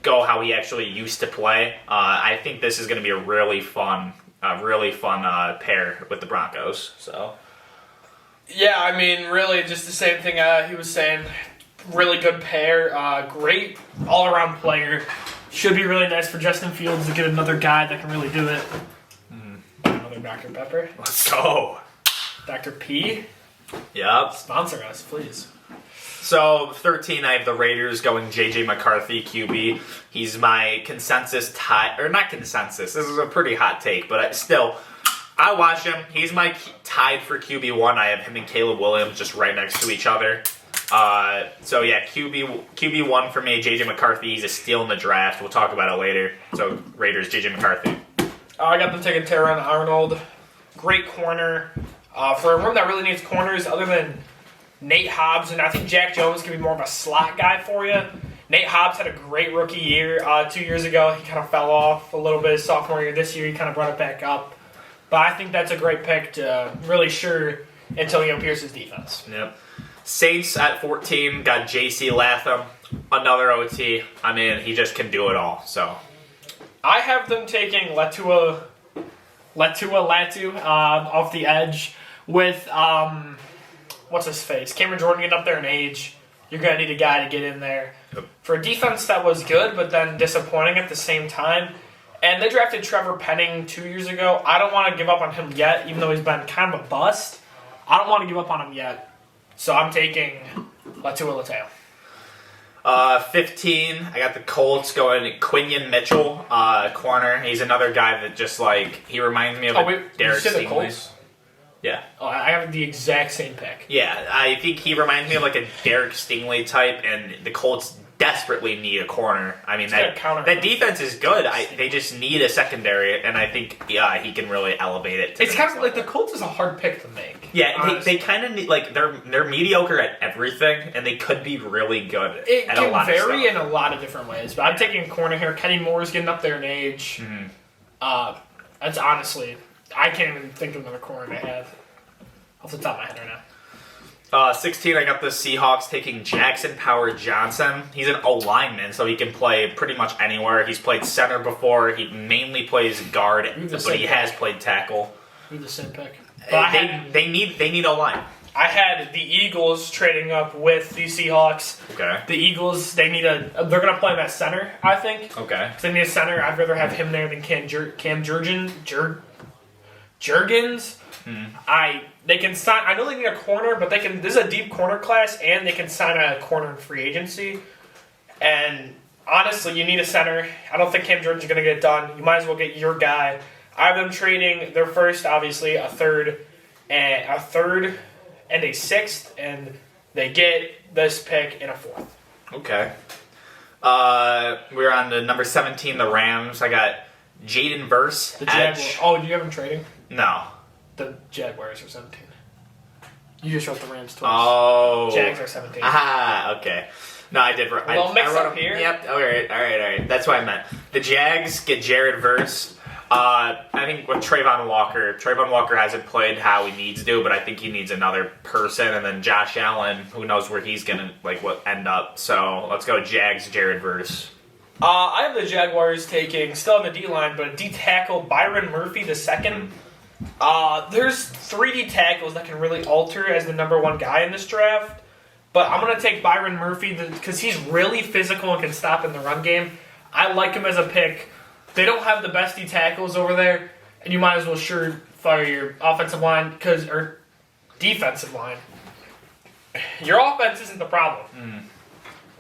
S1: go how he actually used to play. I think this is going to be a really fun pair with the Broncos. So.
S2: Yeah, I mean, really, just the same thing he was saying. Really good pair. Great all-around player. Should be really nice for Justin Fields to get another guy that can really do it. Another Dr. Pepper.
S1: Let's go.
S2: Dr. P.
S1: Yep.
S2: Sponsor us, please.
S1: So, 13, I have the Raiders going J.J. McCarthy, QB. He's my consensus tie, or not consensus. This is a pretty hot take, but still, I watch him. He's my tied for QB1. I have him and Caleb Williams just right next to each other. So yeah, QB1 for me, J.J. McCarthy. He's a steal in the draft. We'll talk about it later. So, Raiders, J.J. McCarthy.
S2: I got them taking Terron Arnold. Great corner. For a room that really needs corners, other than Nate Hobbs, and I think Jack Jones can be more of a slot guy for you. Nate Hobbs had a great rookie year 2 years ago. He kind of fell off a little bit his sophomore year. This year, he kind of brought it back up. But I think that's a great pick to really sure Antonio Pierce's defense.
S1: Yep. Saints at 14 got J.C. Latham, another OT. I mean, he just can do it all. So
S2: I have them taking Latu off the edge with what's his face? Cameron Jordan getting up there in age. You're gonna need a guy to get in there for a defense that was good, but then disappointing at the same time. And they drafted Trevor Penning 2 years ago. I don't want to give up on him yet, even though he's been kind of a bust. I don't want to give up on him yet. So I'm taking Latua Lateo.
S1: 15, I got the Colts going Quinion Mitchell, corner. He's another guy that just he reminds me of Derek Stingley. Yeah.
S2: Oh, I have the exact same pick.
S1: Yeah, I think he reminds me of a Derek Stingley type, and the Colts desperately need a corner. I mean, that defense is good. They just need a secondary, and I think he can really elevate it.
S2: It's kind of like the Colts is a hard pick to make.
S1: Yeah, they kind of need they're mediocre at everything, and they could be really good.
S2: It
S1: at
S2: can
S1: a lot
S2: vary
S1: of
S2: in a lot of different ways, but I'm taking a corner here. Kenny Moore's getting up there in age.
S1: Mm-hmm.
S2: That's honestly, I can't even think of another corner I have off the top of my head right now.
S1: 16, I got the Seahawks taking Jackson Power Johnson. He's an O-lineman, so he can play pretty much anywhere. He's played center before. He mainly plays guard, but he has played tackle.
S2: We have the same pick.
S1: They need O-line.
S2: I had the Eagles trading up with the Seahawks.
S1: Okay.
S2: The Eagles, they're going to play him at center, I think.
S1: Okay.
S2: Because they need a center. I'd rather have him there than Cam Jurgens. They can sign. I know they need a corner, but they can. This is a deep corner class, and they can sign a corner in free agency. And honestly, you need a center. I don't think Cam Jordan's going to get it done. You might as well get your guy. I have them trading their first, obviously, a third and a sixth, and they get this pick in a fourth.
S1: Okay. We're on to number 17, the Rams. I got Jaden Verse.
S2: The Jaguars. Oh, do you have them trading?
S1: No.
S2: The Jaguars are 17. You just wrote the Rams twice.
S1: Oh.
S2: Jags are 17.
S1: Ah, okay. No, I did.
S2: Well, mix up here.
S1: Yep. All right. That's what I meant. The Jags get Jared Verse. I think with Trayvon Walker hasn't played how he needs to, but I think he needs another person. And then Josh Allen, who knows where he's gonna end up. So let's go Jags, Jared Verse.
S2: I have the Jaguars taking still on the D line, but D tackle Byron Murphy II. There's 3D tackles that can really alter as the number one guy in this draft. But I'm going to take Byron Murphy because he's really physical and can stop in the run game. I like him as a pick. They don't have the best D tackles over there, and you might as well fire your offensive line or defensive line. Your offense isn't the problem.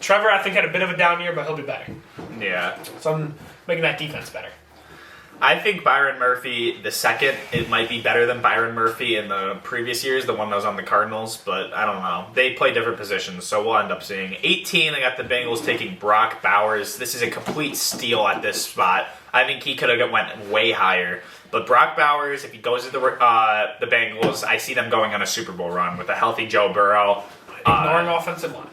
S2: Trevor, I think, had a bit of a down year, but he'll be better.
S1: Yeah.
S2: So I'm making that defense better.
S1: I think Byron Murphy, the second, it might be better than Byron Murphy in the previous years, the one that was on the Cardinals, but I don't know. They play different positions, so we'll end up seeing. 18, I got the Bengals taking Brock Bowers. This is a complete steal at this spot. I think he could have went way higher. But Brock Bowers, if he goes to the Bengals, I see them going on a Super Bowl run with a healthy Joe Burrow.
S2: Ignoring offensive line.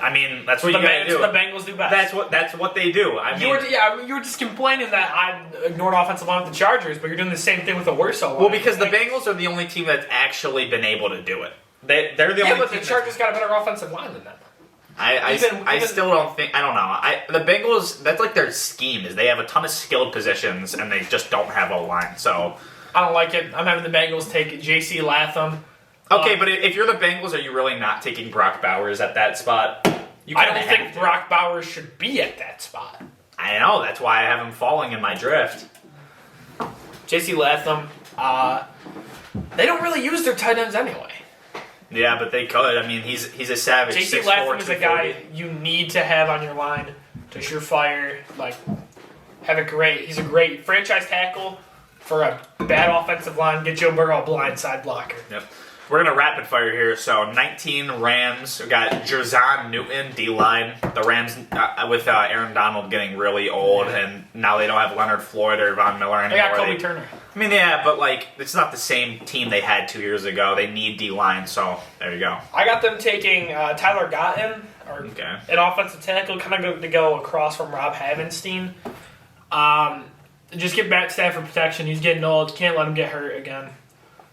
S1: I mean, that's what you gotta do.
S2: That's what the Bengals do best.
S1: That's what they do.
S2: You were just complaining that I ignored offensive line with the Chargers, but you're doing the same thing with the worst O line.
S1: Well, because the Bengals are the only team that's actually been able to do it. They're the only
S2: but
S1: team.
S2: the Chargers got a better offensive line than them.
S1: I still don't think. I don't know. The Bengals. That's like their scheme is they have a ton of skilled positions and they just don't have a line. So
S2: I don't like it. I'm having the Bengals take J.C. Latham.
S1: okay, but if you're the Bengals, are you really not taking Brock Bowers at that spot?
S2: I don't think Brock Bowers should be at that spot.
S1: I know. That's why I have him falling in my drift.
S2: J.C. Latham. They don't really use their tight ends anyway.
S1: Yeah, but they could. I mean, he's a savage.
S2: J.C.
S1: 6'4",
S2: Latham is a guy
S1: 240.
S2: you need to have on your line to surefire. He's a great franchise tackle for a bad offensive line. Get Joe Burrow a blindside blocker.
S1: Yep. We're going to rapid fire here. So, 19 Rams. We got Jerzon Newton, D-line. The Rams, with Aaron Donald getting really old, and now they don't have Leonard Floyd or Von Miller anymore.
S2: They got Kobe Turner.
S1: I mean, yeah, but, it's not the same team they had 2 years ago. They need D-line, so there you go.
S2: I got them taking Tyler Gotton,
S1: Okay.
S2: an offensive tackle, kind of to go across from Rob Havenstein. Just get Matt Stafford protection. He's getting old. Can't let him get hurt again.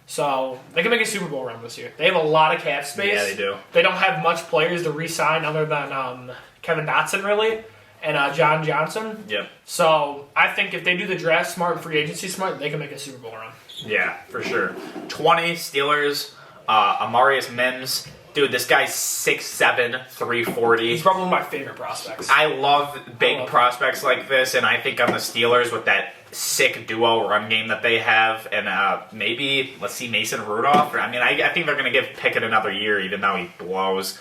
S2: So they can make a Super Bowl run this year. They have a lot of cap space.
S1: Yeah, they do.
S2: They don't have much players to re-sign other than Kevin Dotson, really, and John Johnson.
S1: Yep.
S2: So I think if they do the draft smart, free agency smart, they can make a Super Bowl run.
S1: Yeah, for sure. 20 Steelers, Amarius Mims. Dude, this guy's 6'7", 340.
S2: He's probably one of my favorite prospects.
S1: I love big prospects like this, and I think on the Steelers with that sick duo run game that they have, and maybe let's see Mason Rudolph. I think they're going to give Pickett another year, even though he blows.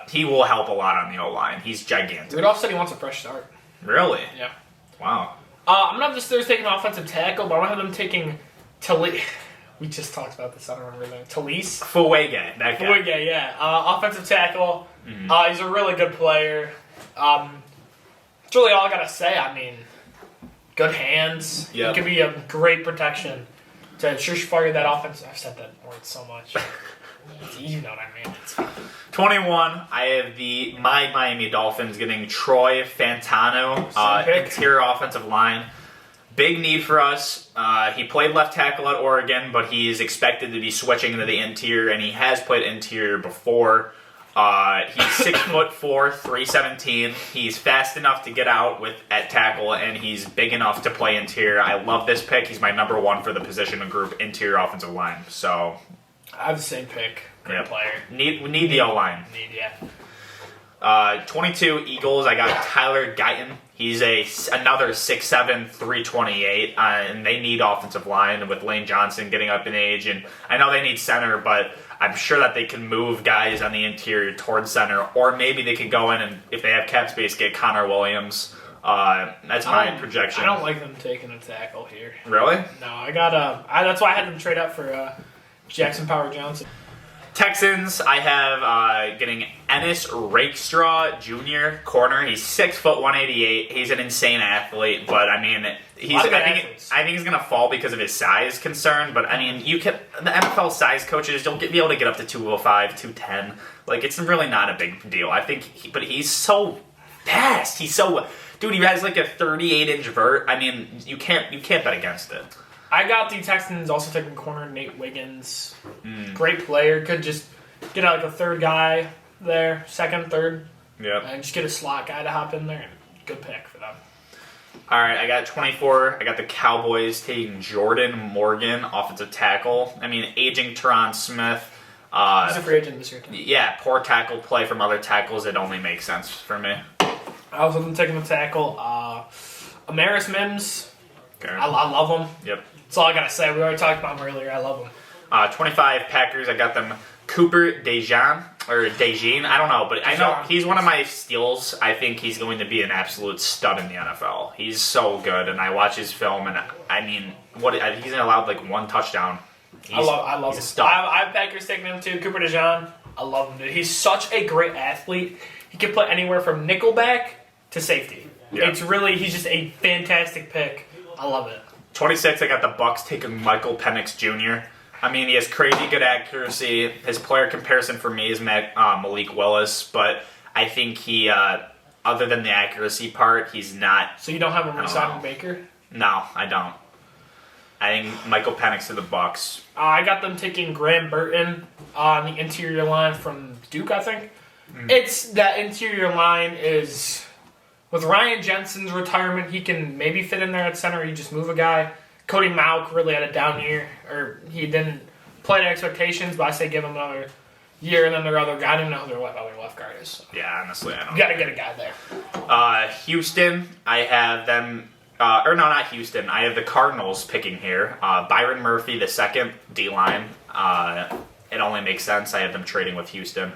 S1: He will help a lot on the O-line. He's gigantic.
S2: Rudolph said he wants a fresh start.
S1: Really?
S2: Yeah.
S1: Wow.
S2: I'm not just taking offensive tackle, but I'm going to have them taking Talise. We just talked about this. I don't remember that. Talise?
S1: Fuege, that guy.
S2: Fuege, yeah. Offensive tackle. Mm-hmm. He's a really good player. That's really all I got to say. I mean, good hands.
S1: Yep.
S2: He could be a great protection to surefire that offense. I've said that word so much. You know what I mean. It's fine.
S1: 21, I have my Miami Dolphins getting Troy Fantano,
S2: pick.
S1: interior offensive line. Big need for us. He played left tackle at Oregon, but he's expected to be switching into the interior, and he has played interior before. He's 6'4", 317. He's fast enough to get out at tackle, and he's big enough to play interior. I love this pick. He's my number one for the position and group, interior offensive line. So,
S2: I have the same pick. Great player.
S1: We need the O-line.
S2: Yeah.
S1: 22 Eagles. I got Tyler Guyton. He's another 6'7", 328, and they need offensive line with Lane Johnson getting up in age. And I know they need center, but I'm sure that they can move guys on the interior towards center, or maybe they could go in and, if they have cap space, get Connor Williams. That's my projection.
S2: I don't like them taking a tackle here.
S1: Really?
S2: No, I got that's why I had them trade up for Jackson Power Johnson.
S1: Texans, I have getting Ennis Rakestraw Jr. corner. He's 6', 188. He's an insane athlete, but I think he's gonna fall because of his size concern. But I mean, the NFL size coaches don't be able to get up to 205, 210. It's really not a big deal. I think, but he's so fast. He has like a 38-inch vert. I mean, you can't bet against it.
S2: I got the Texans also taking corner Nate Wiggins. Great player. Could just get a third guy there, second, third.
S1: Yeah.
S2: And just get a slot guy to hop in there. Good pick for them.
S1: All right, I got 24. I got the Cowboys taking Jordan Morgan, offensive tackle. I mean, aging Teron Smith.
S2: He's a free agent this year, too.
S1: Yeah, poor tackle play from other tackles. It only makes sense for me.
S2: I was taking the tackle. Amaris Mims.
S1: Okay.
S2: I love him.
S1: Yep.
S2: That's all I got to say. We already talked about him earlier. I love him.
S1: 25 Packers. I got them Cooper DeJean. or Dejean. I don't know, but I know
S2: Dejean.
S1: he's one of my steals. I think he's going to be an absolute stud in the NFL. He's so good, and I watch his film, and I mean, he's allowed like one touchdown.
S2: I love
S1: he's
S2: him.
S1: a stud.
S2: I have Packers taking him too. Cooper DeJean. I love him, dude. He's such a great athlete. He can play anywhere from nickelback to safety.
S1: Yeah.
S2: He's just a fantastic pick. I love it.
S1: 26, I got the Bucks taking Michael Penix Jr. I mean, he has crazy good accuracy. His player comparison for me is Malik Willis, but I think he, other than the accuracy part, he's not.
S2: So you don't have him
S1: I don't
S2: resigning
S1: know.
S2: Baker?
S1: No, I don't. I think Michael Penix to the Bucks.
S2: I got them taking Graham Burton on the interior line from Duke, I think. It's that interior line is with Ryan Jensen's retirement, he can maybe fit in there at center. You just move a guy. Cody Mauk really had a down year, or he didn't play to expectations. But I say give him another year, and then their other guy. I don't even know who their other left guard is. So.
S1: Yeah, honestly, I don't.
S2: You got to get a guy there.
S1: Houston, I have them. Or no, not Houston. I have the Cardinals picking here. Byron Murphy, the second D-line. It only makes sense. I have them trading with Houston.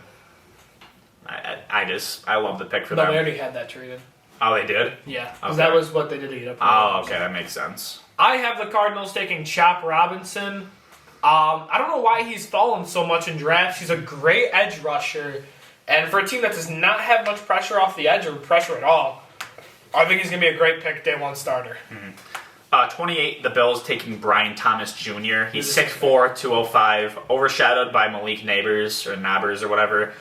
S1: I love the pick for
S2: No,
S1: them.
S2: they already had that traded.
S1: Oh, they did?
S2: Yeah, because
S1: Okay.
S2: that was what they did to get up.
S1: Oh, okay, that makes sense.
S2: I have the Cardinals taking Chop Robinson. I don't know why he's fallen so much in drafts. He's a great edge rusher. And for a team that does not have much pressure off the edge or pressure at all, I think he's going to be a great pick, day one starter.
S1: 28, the Bills taking Brian Thomas Jr. He's 6'4", 205, overshadowed by Malik Nabers or whatever.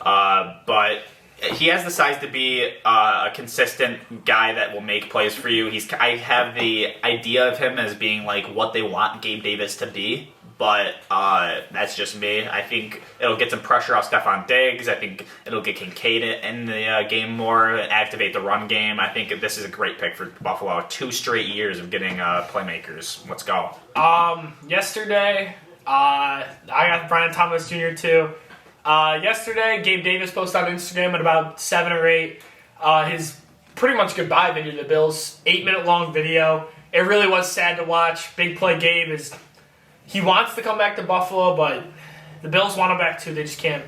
S1: But he has the size to be a consistent guy that will make plays for you. I have the idea of him as being like what they want Gabe Davis to be, but that's just me. I think it'll get some pressure off Stephon Diggs. I think it'll get Kincaid in the game more, activate the run game. I think this is a great pick for Buffalo. 2 straight years of getting playmakers. Let's go.
S2: Yesterday, I got Brian Thomas Jr. too. Yesterday, Gabe Davis posted on Instagram at about 7 or 8 his pretty much goodbye video to the Bills. 8-minute long video. It really was sad to watch. Big play Gabe he wants to come back to Buffalo, but the Bills want him back too. They just can't.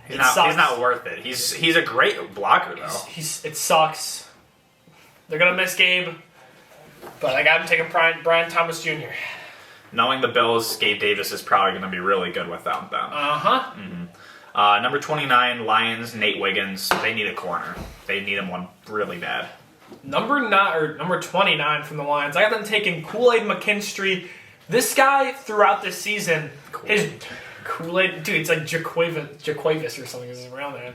S1: He's not worth it. He's a great blocker though.
S2: It sucks. They're gonna miss Gabe, but I got him taking Brian Thomas Jr.
S1: Knowing the Bills, Gabe Davis is probably going to be really good without them. Number 29, Lions, Nate Wiggins. They need a corner. They need him one really bad.
S2: Number 29 from the Lions. I got them taking Kool-Aid McKinstry. This guy throughout the season, his Kool-Aid, dude, it's like Jaquavis or something is around there.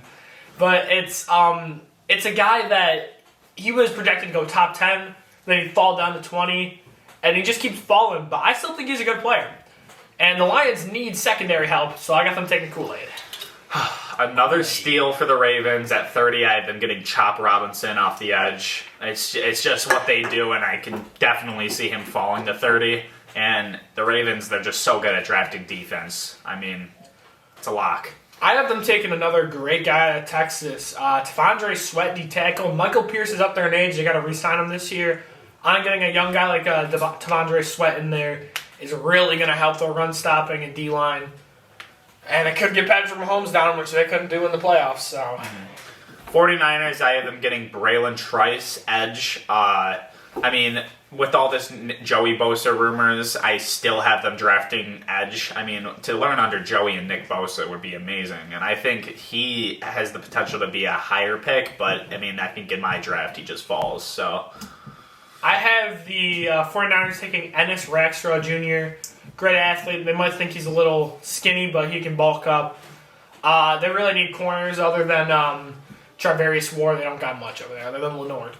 S2: But it's a guy that he was projected to go top 10, then he'd fall down to 20, and he just keeps falling. But I still think he's a good player. And the Lions need secondary help, so I got them taking Kool-Aid.
S1: Another steal for the Ravens at 30. I have them getting Chop Robinson off the edge. It's just what they do, and I can definitely see him falling to 30. And the Ravens, they're just so good at drafting defense. I mean, it's a lock.
S2: I have them taking another great guy out of Texas. T'Vondre Sweat, D-tackle. Michael Pierce is up there in age. They got to re-sign him this year. I'm getting a young guy like T'Vondre Sweat in there is really going to help the run stopping and D-line. And it could get Patrick Mahomes down, which they couldn't do in the playoffs. So,
S1: 49ers, I have them getting Braylon Trice, edge. I mean, with all this Joey Bosa rumors, I still have them drafting edge. I mean, to learn under Joey and Nick Bosa would be amazing. And I think he has the potential to be a higher pick, but, I mean, I think in my draft he just falls. So,
S2: I have the 49ers taking Ennis Rackstraw Jr., great athlete. They might think he's a little skinny, but he can bulk up. They really need corners other than Charvarius Ward. They don't got much over there other than Lenore.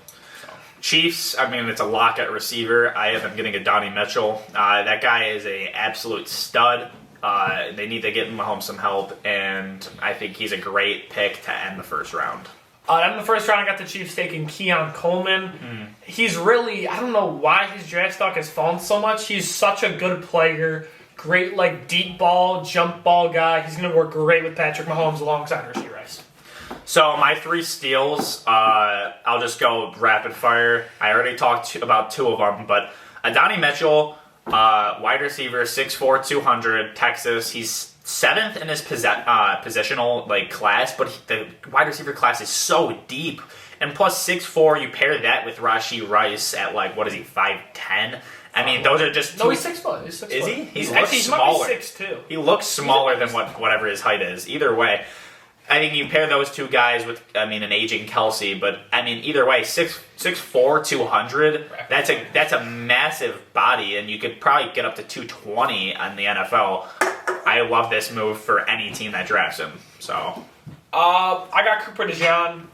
S1: Chiefs, I mean, it's a lock at receiver. I have them getting a Donnie Mitchell. That guy is an absolute stud. They need to get Mahomes some help, and I think he's a great pick to end the first round.
S2: In the first round, I got the Chiefs taking Keon Coleman. He's really, I don't know why his draft stock has fallen so much. He's such a good player. Great, deep ball, jump ball guy. He's going to work great with Patrick Mahomes alongside Rashee Rice.
S1: So my 3 steals, I'll just go rapid fire. I already talked about 2 of them, but Donnie Mitchell, wide receiver, 6'4", 200, Texas. He's 7th in his positional like class, but the wide receiver class is so deep. And plus 6'4", you pair that with Rashee Rice at like, what is he, 5'10"? I mean, those are just
S2: No,
S1: two-
S2: he's 6 foot. He's 6
S1: Is
S2: foot.
S1: he? He
S2: Actually,
S1: looks
S2: he
S1: smaller.
S2: might be 6'2".
S1: He looks smaller than whatever his height is. Either way, I think you pair those two guys with, I mean, an aging Kelsey, but I mean, either way, 6'4", 200. That's a massive body, and you could probably get up to 220 on the NFL. I love this move for any team that drafts him. So,
S2: I got Cooper DeJean.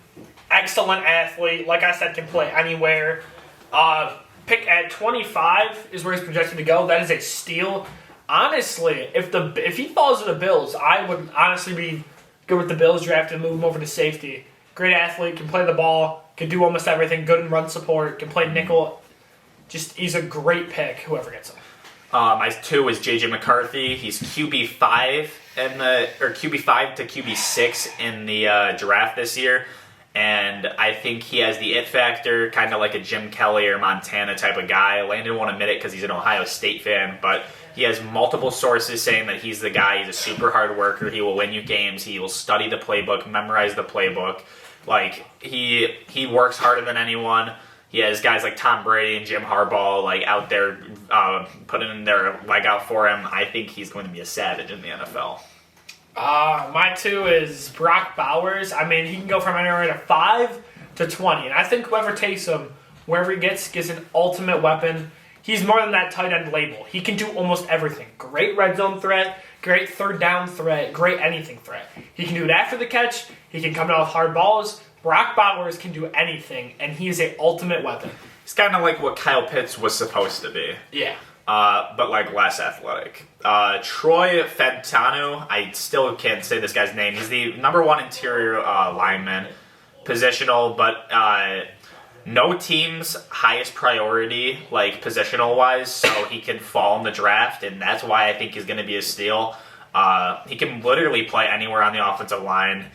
S2: Excellent athlete. Like I said, can play anywhere. Pick at 25 is where he's projected to go. That is a steal. Honestly, if he falls to the Bills, I would honestly be good with the Bills draft and move him over to safety. Great athlete, can play the ball, can do almost everything. Good in run support, can play nickel. Just he's a great pick. Whoever gets him.
S1: my 2 is J.J. McCarthy. He's QB5 QB5 to QB6 in the draft this year. And I think he has the it factor, kind of like a Jim Kelly or Montana type of guy. Landon won't admit it because he's an Ohio State fan, but he has multiple sources saying that he's the guy. He's a super hard worker. He will win you games. He will study the playbook, memorize the playbook. Like, he works harder than anyone. He has guys like Tom Brady and Jim Harbaugh like out there putting their leg out for him. I think he's going to be a savage in the NFL.
S2: My 2 is Brock Bowers. I mean, he can go from anywhere to 5 to 20. And I think whoever takes him, wherever he gets an ultimate weapon. He's more than that tight end label. He can do almost everything. Great red zone threat, great third down threat, great anything threat. He can do it after the catch. He can come down with hard balls. Brock Bowers can do anything, and he is a ultimate weapon.
S1: He's kind of like what Kyle Pitts was supposed to be.
S2: Yeah.
S1: But like less athletic. Troy Fentano, I still can't say this guy's name. He's the number 1 interior lineman, positional, but no team's highest priority, like positional wise, so he can fall in the draft, and that's why I think he's going to be a steal. He can literally play anywhere on the offensive line.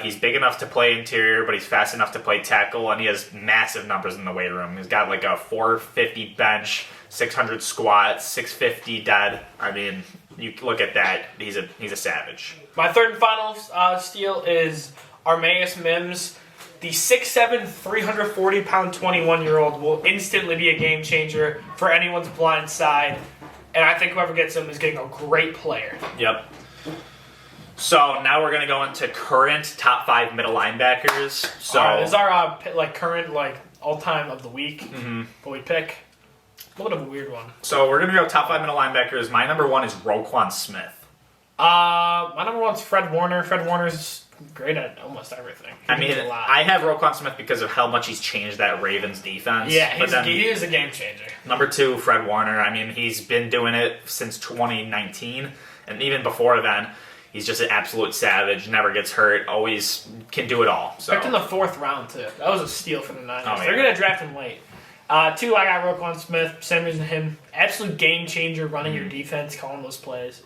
S1: He's big enough to play interior, but he's fast enough to play tackle, and he has massive numbers in the weight room. He's got like a 450 bench, 600 squats, 650 dead. I mean, you look at that. He's a savage.
S2: My third and final steal is Armaeus Mims. The 6'7", 340-pound 21-year-old will instantly be a game changer for anyone's blind side. And I think whoever gets him is getting a great player.
S1: Yep. So now we're going to go into current top 5 middle linebackers. So
S2: this is our current all-time of the week.
S1: Mm-hmm.
S2: But we pick a little bit of a weird one.
S1: So we're going to go top 5 middle linebackers. My number 1 is Roquan Smith.
S2: My number 1 is Fred Warner. Fred Warner's great at almost everything.
S1: I mean, I have Roquan Smith because of how much he's changed that Ravens defense.
S2: Yeah, he is a game changer.
S1: Number 2, Fred Warner. I mean, he's been doing it since 2019, and even before then, he's just an absolute savage. Never gets hurt. Always can do it all. So.
S2: Picked in the 4th round too. That was a steal for the Niners.
S1: Oh, yeah.
S2: They're gonna draft him late. 2, I got Roquan Smith. Same reason him. Absolute game changer, running your defense, calling those plays.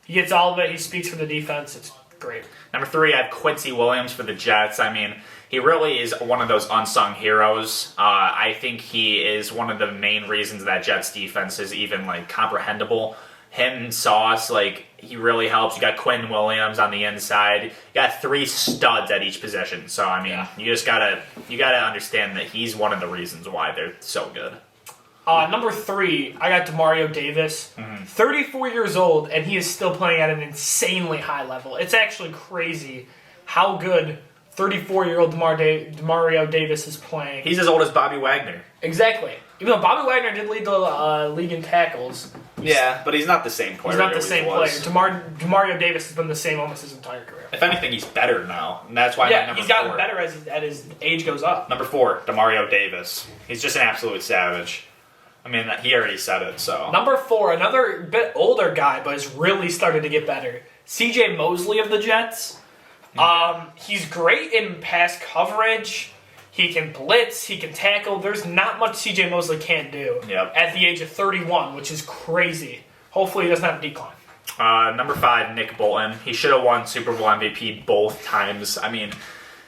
S2: He gets all of it. He speaks for the defense. It's great.
S1: Number 3, I have Quincy Williams for the Jets. I mean, he really is one of those unsung heroes. I think he is one of the main reasons that Jets defense is even comprehensible. Him and Sauce, he really helps. You got Quinn Williams on the inside. You got 3 studs at each position. So I mean, you just gotta understand that he's one of the reasons why they're so good.
S2: Number 3, I got DeMario Davis. 34 years old, and he is still playing at an insanely high level. It's actually crazy how good 34-year-old DeMario Davis is playing.
S1: He's as old as Bobby Wagner.
S2: Exactly. Even though Bobby Wagner did lead the league in tackles.
S1: Yeah, but he's not the same player.
S2: He's not the same player. DeMario Davis has been the same almost his entire career.
S1: If anything, he's better now, and that's why.
S2: He's gotten better as his age goes up.
S1: Number 4, DeMario Davis. He's just an absolute savage. I mean, he already said it, so.
S2: Number 4, another bit older guy, but has really started to get better. C.J. Mosley of the Jets. He's great in pass coverage. He can blitz. He can tackle. There's not much C.J. Mosley can't do at the age of 31, which is crazy. Hopefully he doesn't have a decline.
S1: Number 5, Nick Bolton. He should have won Super Bowl MVP both times. I mean,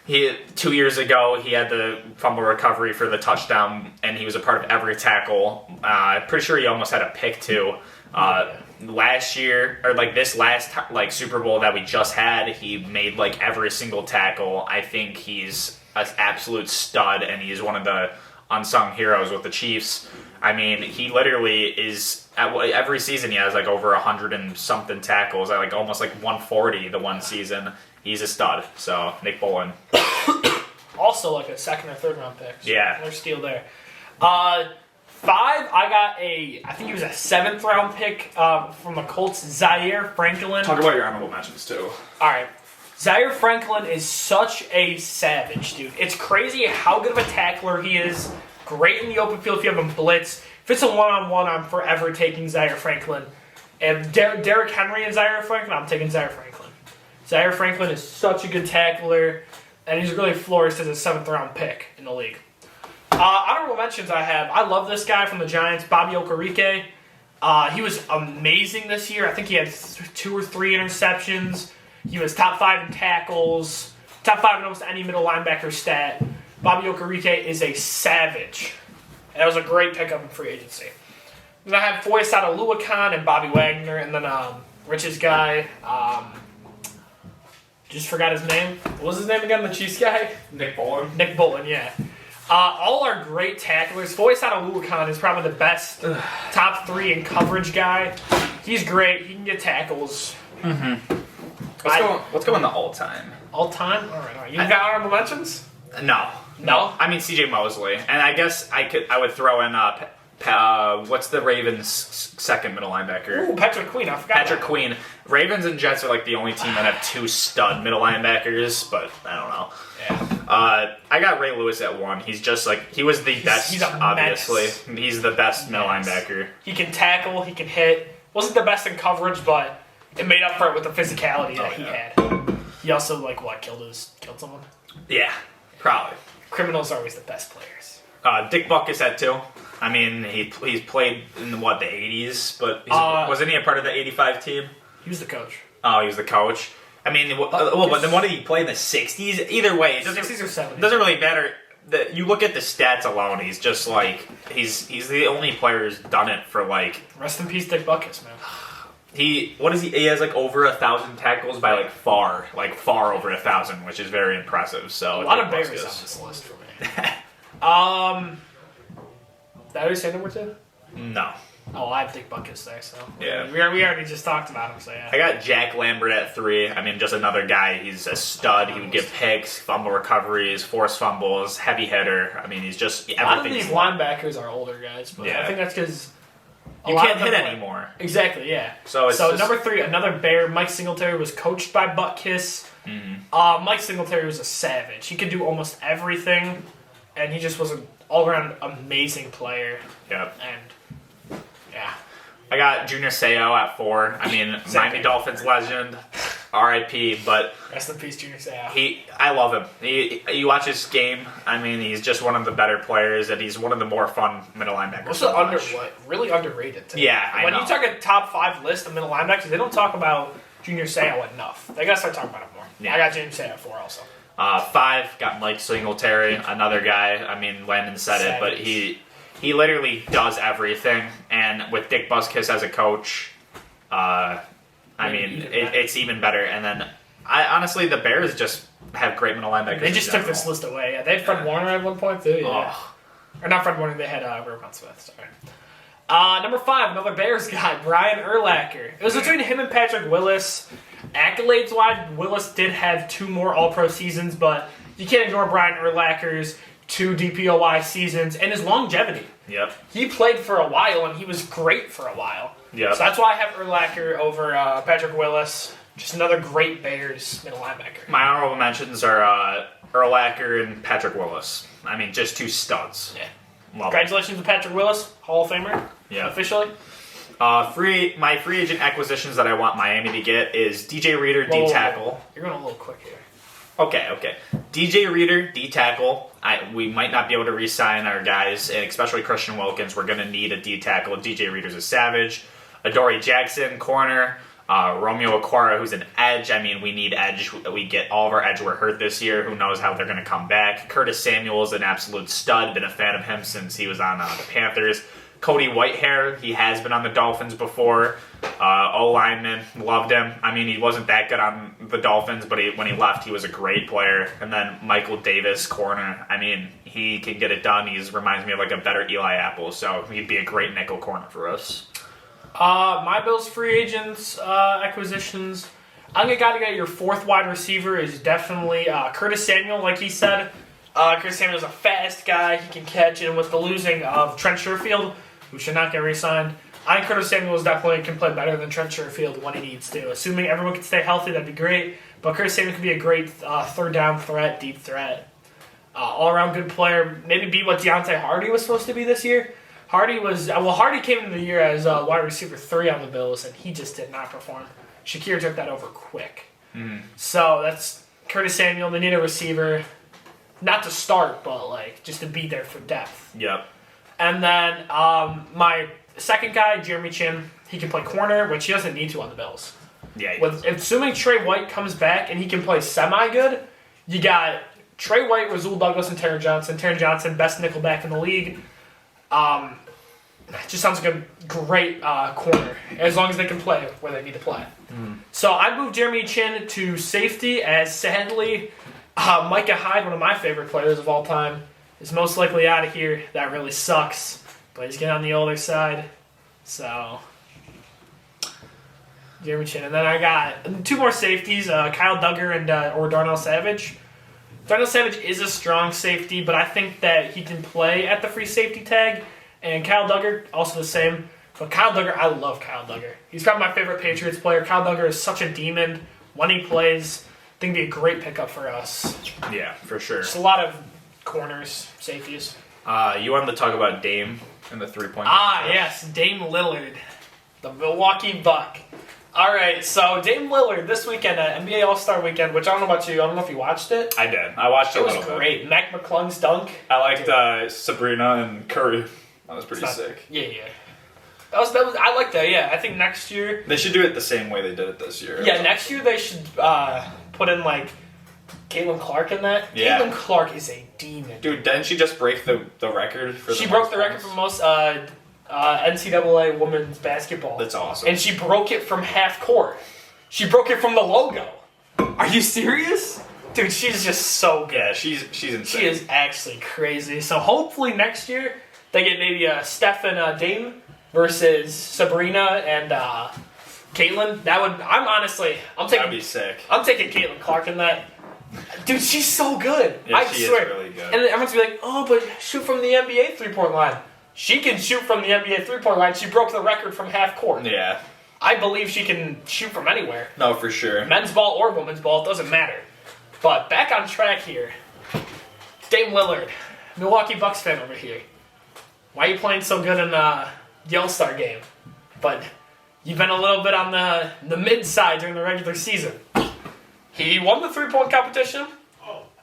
S1: 2 years ago, he had the fumble recovery for the touchdown, and he was a part of every tackle. I'm pretty sure he almost had a pick, too. last year or like this last like Super Bowl that we just had, he made like every single tackle. I think he's an absolute stud, and he's one of the unsung heroes with the Chiefs. I mean, he literally is every season he has like over 100 and something tackles, at like almost like 140 the one season. He's a stud. So Nick Bolton.
S2: Also, like a second or third round pick. So
S1: Yeah.
S2: another steal there. 5, I got I think he was a 7th round pick from the Colts, Zaire Franklin.
S1: Talk about your honorable mentions too.
S2: All right. Zaire Franklin is such a savage, dude. It's crazy how good of a tackler he is. Great in the open field if you have him blitz. If it's a one-on-one, I'm forever taking Zaire Franklin. And Derrick Henry and Zaire Franklin, I'm taking Zaire Franklin. Zaire Franklin is such a good tackler, and he's really flourished as a 7th round pick in the league. Honorable mentions I love this guy from the Giants, Bobby Okereke. He was amazing this year. I think he had 2 or 3 interceptions. He was top 5 in tackles, top 5 in almost any middle linebacker stat. Bobby Okereke is a savage. And that was a great pickup in free agency. Then I have Foyesade Oluokun and Bobby Wagner, and then Rich's guy, just forgot his name. What was his name again, the Chiefs guy?
S1: Nick Bolton.
S2: Nick Bolton, yeah. All are great tacklers. Foyesade Oluokun is probably the best top 3 in coverage guy. He's great. He can get tackles.
S1: Let's go in the all-time.
S2: All time? All right. You got honorable mentions?
S1: No.
S2: No?
S1: I mean C.J. Mosley, and I guess I would throw in what's the Ravens' second middle linebacker?
S2: Ooh, Patrick Queen. I forgot.
S1: Patrick Queen. Ravens and Jets are like the only team that have 2 stud middle linebackers, but I don't know.
S2: Yeah.
S1: I got Ray Lewis at 1. He's just like he was the best.
S2: he's a
S1: obviously,
S2: menace.
S1: he's the best middle
S2: Menace.
S1: linebacker.
S2: He can tackle. He can hit. Wasn't the best in coverage, but it made up for it with the physicality that he had. He also killed someone.
S1: Yeah, probably.
S2: Criminals are always the best players.
S1: Dick Butkus at 2. I mean, he's played in the 80s, but wasn't he a part of the 85 team?
S2: He was the coach.
S1: Oh, he was the coach. I mean, but then what did he play in the 60s? Either way, it doesn't,
S2: 60s or 70s.
S1: it doesn't really matter. You look at the stats alone, he's just like, he's the only player who's done it for like...
S2: Rest in peace, Dick Butkus, man.
S1: He has like over 1,000 tackles by like far over 1,000, which is very impressive. So
S2: A lot of
S1: Dick
S2: Bears on
S1: Butkus.
S2: this list for me. That was your number 2?
S1: No.
S2: Oh, I have Dick Butkus there, so...
S1: Yeah.
S2: We already just talked about him, so yeah.
S1: I got Jack Lambert at 3. I mean, just another guy. He's a stud. He would get picks, fumble recoveries, force fumbles, heavy hitter. I mean, he's just everything.
S2: A lot of these linebackers are older guys, but I think that's because...
S1: You can't hit anymore.
S2: Exactly, yeah.
S1: So
S2: number 3, another Bear, Mike Singletary, was coached by Butkus. Mike Singletary was a savage. He could do almost everything, and he just was an all-around amazing player.
S1: Yep.
S2: And, yeah.
S1: I got Junior Seau at 4. I mean, Miami Dolphins legend, R.I.P. But
S2: Rest in peace, Junior Seau.
S1: I love him. You watch his game. I mean, he's just one of the better players, and he's one of the more fun middle linebackers.
S2: Also really underrated, too.
S1: Yeah, I know.
S2: When you talk a top 5 list of middle linebackers, they don't talk about Junior Seau enough. They gotta start talking about him more.
S1: Yeah.
S2: I got Junior Seau at 4 also.
S1: 5, got Mike Singletary, another guy. I mean, Landon said it, but he literally does everything. And with Dick Butkus as a coach, it's even better. And then, honestly, the Bears just have great middle linebackers.
S2: They just took this list away. Yeah, they had Fred Warner at one point, too. Yeah.
S1: Oh.
S2: Or not Fred Warner, they had Roquan Smith. Sorry. Number 5, another Bears guy, Brian Urlacher. It was between him and Patrick Willis. Accolades-wise, Willis did have 2 more All-Pro seasons, but you can't ignore Brian Urlacher's 2 DPOY seasons and his longevity.
S1: Yep.
S2: He played for a while, and he was great for a while.
S1: Yep.
S2: So that's why I have Urlacher over Patrick Willis. Just another great Bears middle linebacker.
S1: My honorable mentions are Urlacher and Patrick Willis. I mean, just 2 studs.
S2: Yeah.
S1: Love
S2: Congratulations to Patrick Willis, Hall of Famer.
S1: Yeah.
S2: Officially.
S1: My free agent acquisitions that I want Miami to get is DJ Reader, D tackle.
S2: You're going a little quick here.
S1: Okay. DJ Reader, D tackle. We might not be able to re-sign our guys, and especially Christian Wilkins. We're going to need a D tackle. DJ Reader's a savage. Adoree Jackson, corner. Romeo Okwara, who's an edge. I mean, we need edge. We get all of our edge were hurt this year. Who knows how they're going to come back. Curtis Samuel is an absolute stud. Been a fan of him since he was on the Panthers. Cody Whitehair, he has been on the Dolphins before. O-lineman, loved him. I mean, he wasn't that good on the Dolphins, but when he left, he was a great player. And then Michael Davis, corner. I mean, he can get it done. He reminds me of like a better Eli Apple, so he'd be a great nickel corner for us.
S2: My Bills free agents acquisitions. I'm gonna gotta get your fourth wide receiver is definitely Curtis Samuel. Like he said, Curtis Samuel's a fast guy. He can catch, and with the losing of Trent Sherfield, who should not get re-signed, I think Curtis Samuel definitely can play better than Trent Sherfield when he needs to. Assuming everyone can stay healthy, that'd be great. But Curtis Samuel could be a great third down threat, deep threat, all around good player. Maybe be what Deontay Hardy was supposed to be this year. Hardy came into the year as wide receiver 3 on the Bills, and he just did not perform. Shakir took that over quick. So that's Curtis Samuel. They need a receiver, not to start, but like just to be there for depth.
S1: Yep.
S2: And then my second guy, Jeremy Chin, he can play corner, which he doesn't need to on the Bills.
S1: Yeah.
S2: Assuming Trey White comes back and he can play semi-good, you got Trey White, Rasul Douglas, and Taron Johnson. Taron Johnson, best nickelback in the league. Just sounds like a great corner, as long as they can play where they need to play. So I'd move Jeremy Chin to safety, as sadly, Micah Hyde, one of my favorite players of all time, is most likely out of here. That really sucks, but he's getting on the older side. So Jeremy Chin. And then I got 2 more safeties, Kyle Duggar and or Darnell Savage. Darnell Savage is a strong safety, but I think that he can play at the free safety tag. And Kyle Duggar, also the same. But Kyle Duggar, I love Kyle Duggar. He's probably my favorite Patriots player. Kyle Duggar is such a demon when he plays. I think he'd be a great pickup for us.
S1: Yeah, for sure.
S2: Just a lot of corners, safeties.
S1: You wanted to talk about Dame and the 3-point contest.
S2: Yes, Dame Lillard, the Milwaukee Buck. All right, so Dame Lillard this weekend at NBA All-Star Weekend, which I don't know about you. I don't know if you watched it.
S1: I did. I watched
S2: It
S1: a
S2: was
S1: little bit.
S2: great. Mac McClung's dunk.
S1: I liked Sabrina and Curry. That was pretty sick.
S2: Yeah. That was. I like that. Yeah, I think next year.
S1: They should do it the same way they did it this year.
S2: Yeah, next year they should put in like Caitlin Clark in that.
S1: Yeah.
S2: Caitlin Clark is a demon.
S1: Dude, didn't she just break the record for
S2: She
S1: the
S2: broke
S1: most
S2: the record
S1: points?
S2: for most NCAA women's basketball.
S1: That's awesome.
S2: And she broke it from half court. She broke it from the logo. Are you serious? Dude, she's just so good.
S1: Yeah, she's insane.
S2: She is actually crazy. So hopefully next year they get maybe Steph and Dame versus Sabrina and Caitlin. I'm
S1: That'd be sick.
S2: taking Caitlin Clark in that. Dude, she's so good.
S1: Yeah,
S2: I
S1: she
S2: swear.
S1: is really good.
S2: And then everyone's gonna be like, oh, but shoot from the NBA 3-point line. She can shoot from the NBA 3-point line. She broke the record from half court.
S1: Yeah.
S2: I believe she can shoot from anywhere.
S1: No, for sure.
S2: Men's ball or women's ball, it doesn't matter. But back on track here. Dame Lillard, Milwaukee Bucks fan over here. Why are you playing so good in the All-Star game? But you've been a little bit on the mid side during the regular season. He won the 3-point competition.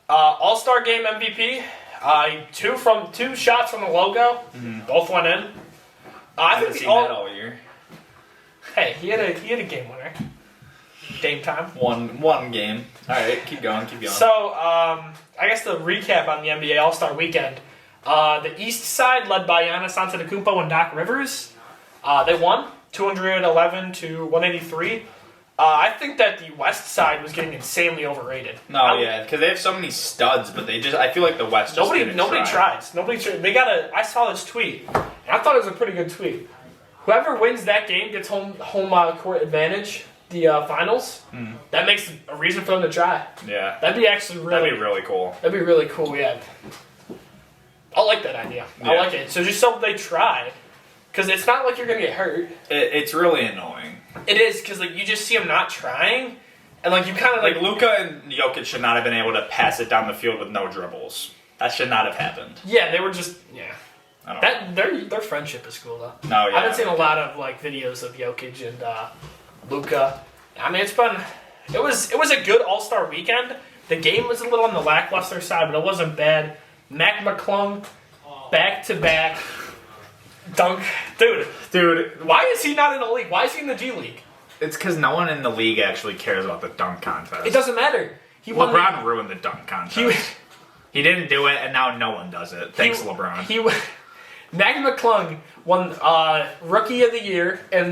S2: All-Star game MVP. Two shots from the logo. Both went in. I
S1: haven't
S2: think
S1: seen that all year.
S2: Hey, he had a game winner. Dame time.
S1: One game. All right, keep going.
S2: So, I guess the recap on the NBA All-Star Weekend. The East side, led by Giannis Antetokounmpo and Doc Rivers, they won 211 to 183. I think that the West side was getting insanely overrated.
S1: Yeah, because they have so many studs, but I feel like the West just
S2: Nobody
S1: didn't
S2: tries. I saw this tweet, and I thought it was a pretty good tweet. Whoever wins that game gets home court advantage. The finals. That makes a reason for them to try.
S1: Yeah.
S2: That'd be actually
S1: That'd be really cool.
S2: That'd be really cool. Yeah. I like that idea. I
S1: Yeah.
S2: like it. So just so they try, because it's not like you're gonna get hurt.
S1: It's really annoying.
S2: It is because like you just see them not trying, and like you kind of
S1: Like Luka and Jokic should not have been able to pass it down the field with no dribbles. That should not have happened.
S2: yeah, they were just
S1: I don't know.
S2: their friendship is cool though.
S1: No, yeah.
S2: I haven't seen a lot of like videos of Jokic and Luka. I mean, it was a good All-Star weekend. The game was a little on the lackluster side, but it wasn't bad. Mac McClung, back-to-back dunk. Dude, why is he not in the league? Why is he in the G League?
S1: It's because no one in the league actually cares about the dunk contest.
S2: It doesn't matter. He won
S1: LeBron ruined the dunk contest. He didn't do it, and now no one does it. Thanks, LeBron.
S2: Mac McClung won Rookie of the Year in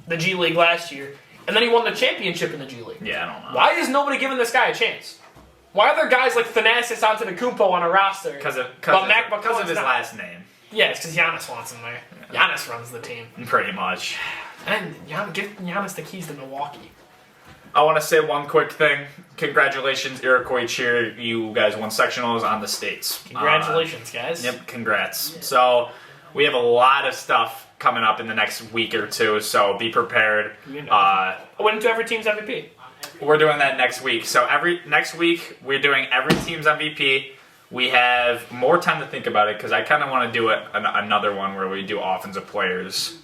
S2: the G League last year, and then he won the championship in the G League.
S1: Yeah, I don't know.
S2: Why is nobody giving this guy a chance? Why are there guys like Thanasis Antetokounmpo on a roster?
S1: Because of his
S2: not?
S1: last name,
S2: Yeah, it's because Giannis wants him there. Giannis runs the team.
S1: pretty much.
S2: And give Giannis the keys to Milwaukee.
S1: I want to say one quick thing. Congratulations, Iroquois Cheer. You guys won sectionals on the States.
S2: Congratulations, guys.
S1: Yep, congrats. So we have a lot of stuff coming up in the next week or two, so be prepared.
S2: I went into every team's MVP.
S1: We're doing that next week. So next week, we're doing every team's MVP. We have more time to think about it because I kind of want to do another one where we do offensive players.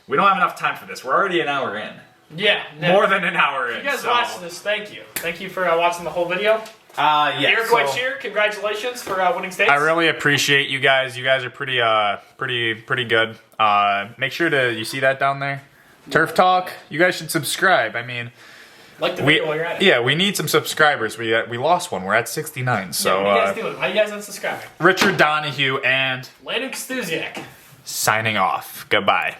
S1: We don't have enough time for this. We're already an hour in.
S2: Yeah.
S1: More than an hour in.
S2: If you guys
S1: so.
S2: watched this, thank you. Thank you for watching the whole video.
S1: Yeah.
S2: Iroquois Cheer, congratulations for winning states.
S1: I really appreciate you guys. You guys are pretty good. Make sure you see that down there. Turf Talk. You guys should subscribe. I mean,
S2: like the video while you're at it.
S1: Yeah, we need some subscribers. We lost one. We're at 69. So
S2: what are you guys doing? Why are you guys unsubscribing?
S1: Richard Donahue and
S2: Landon Kostusiak.
S1: signing off. Goodbye.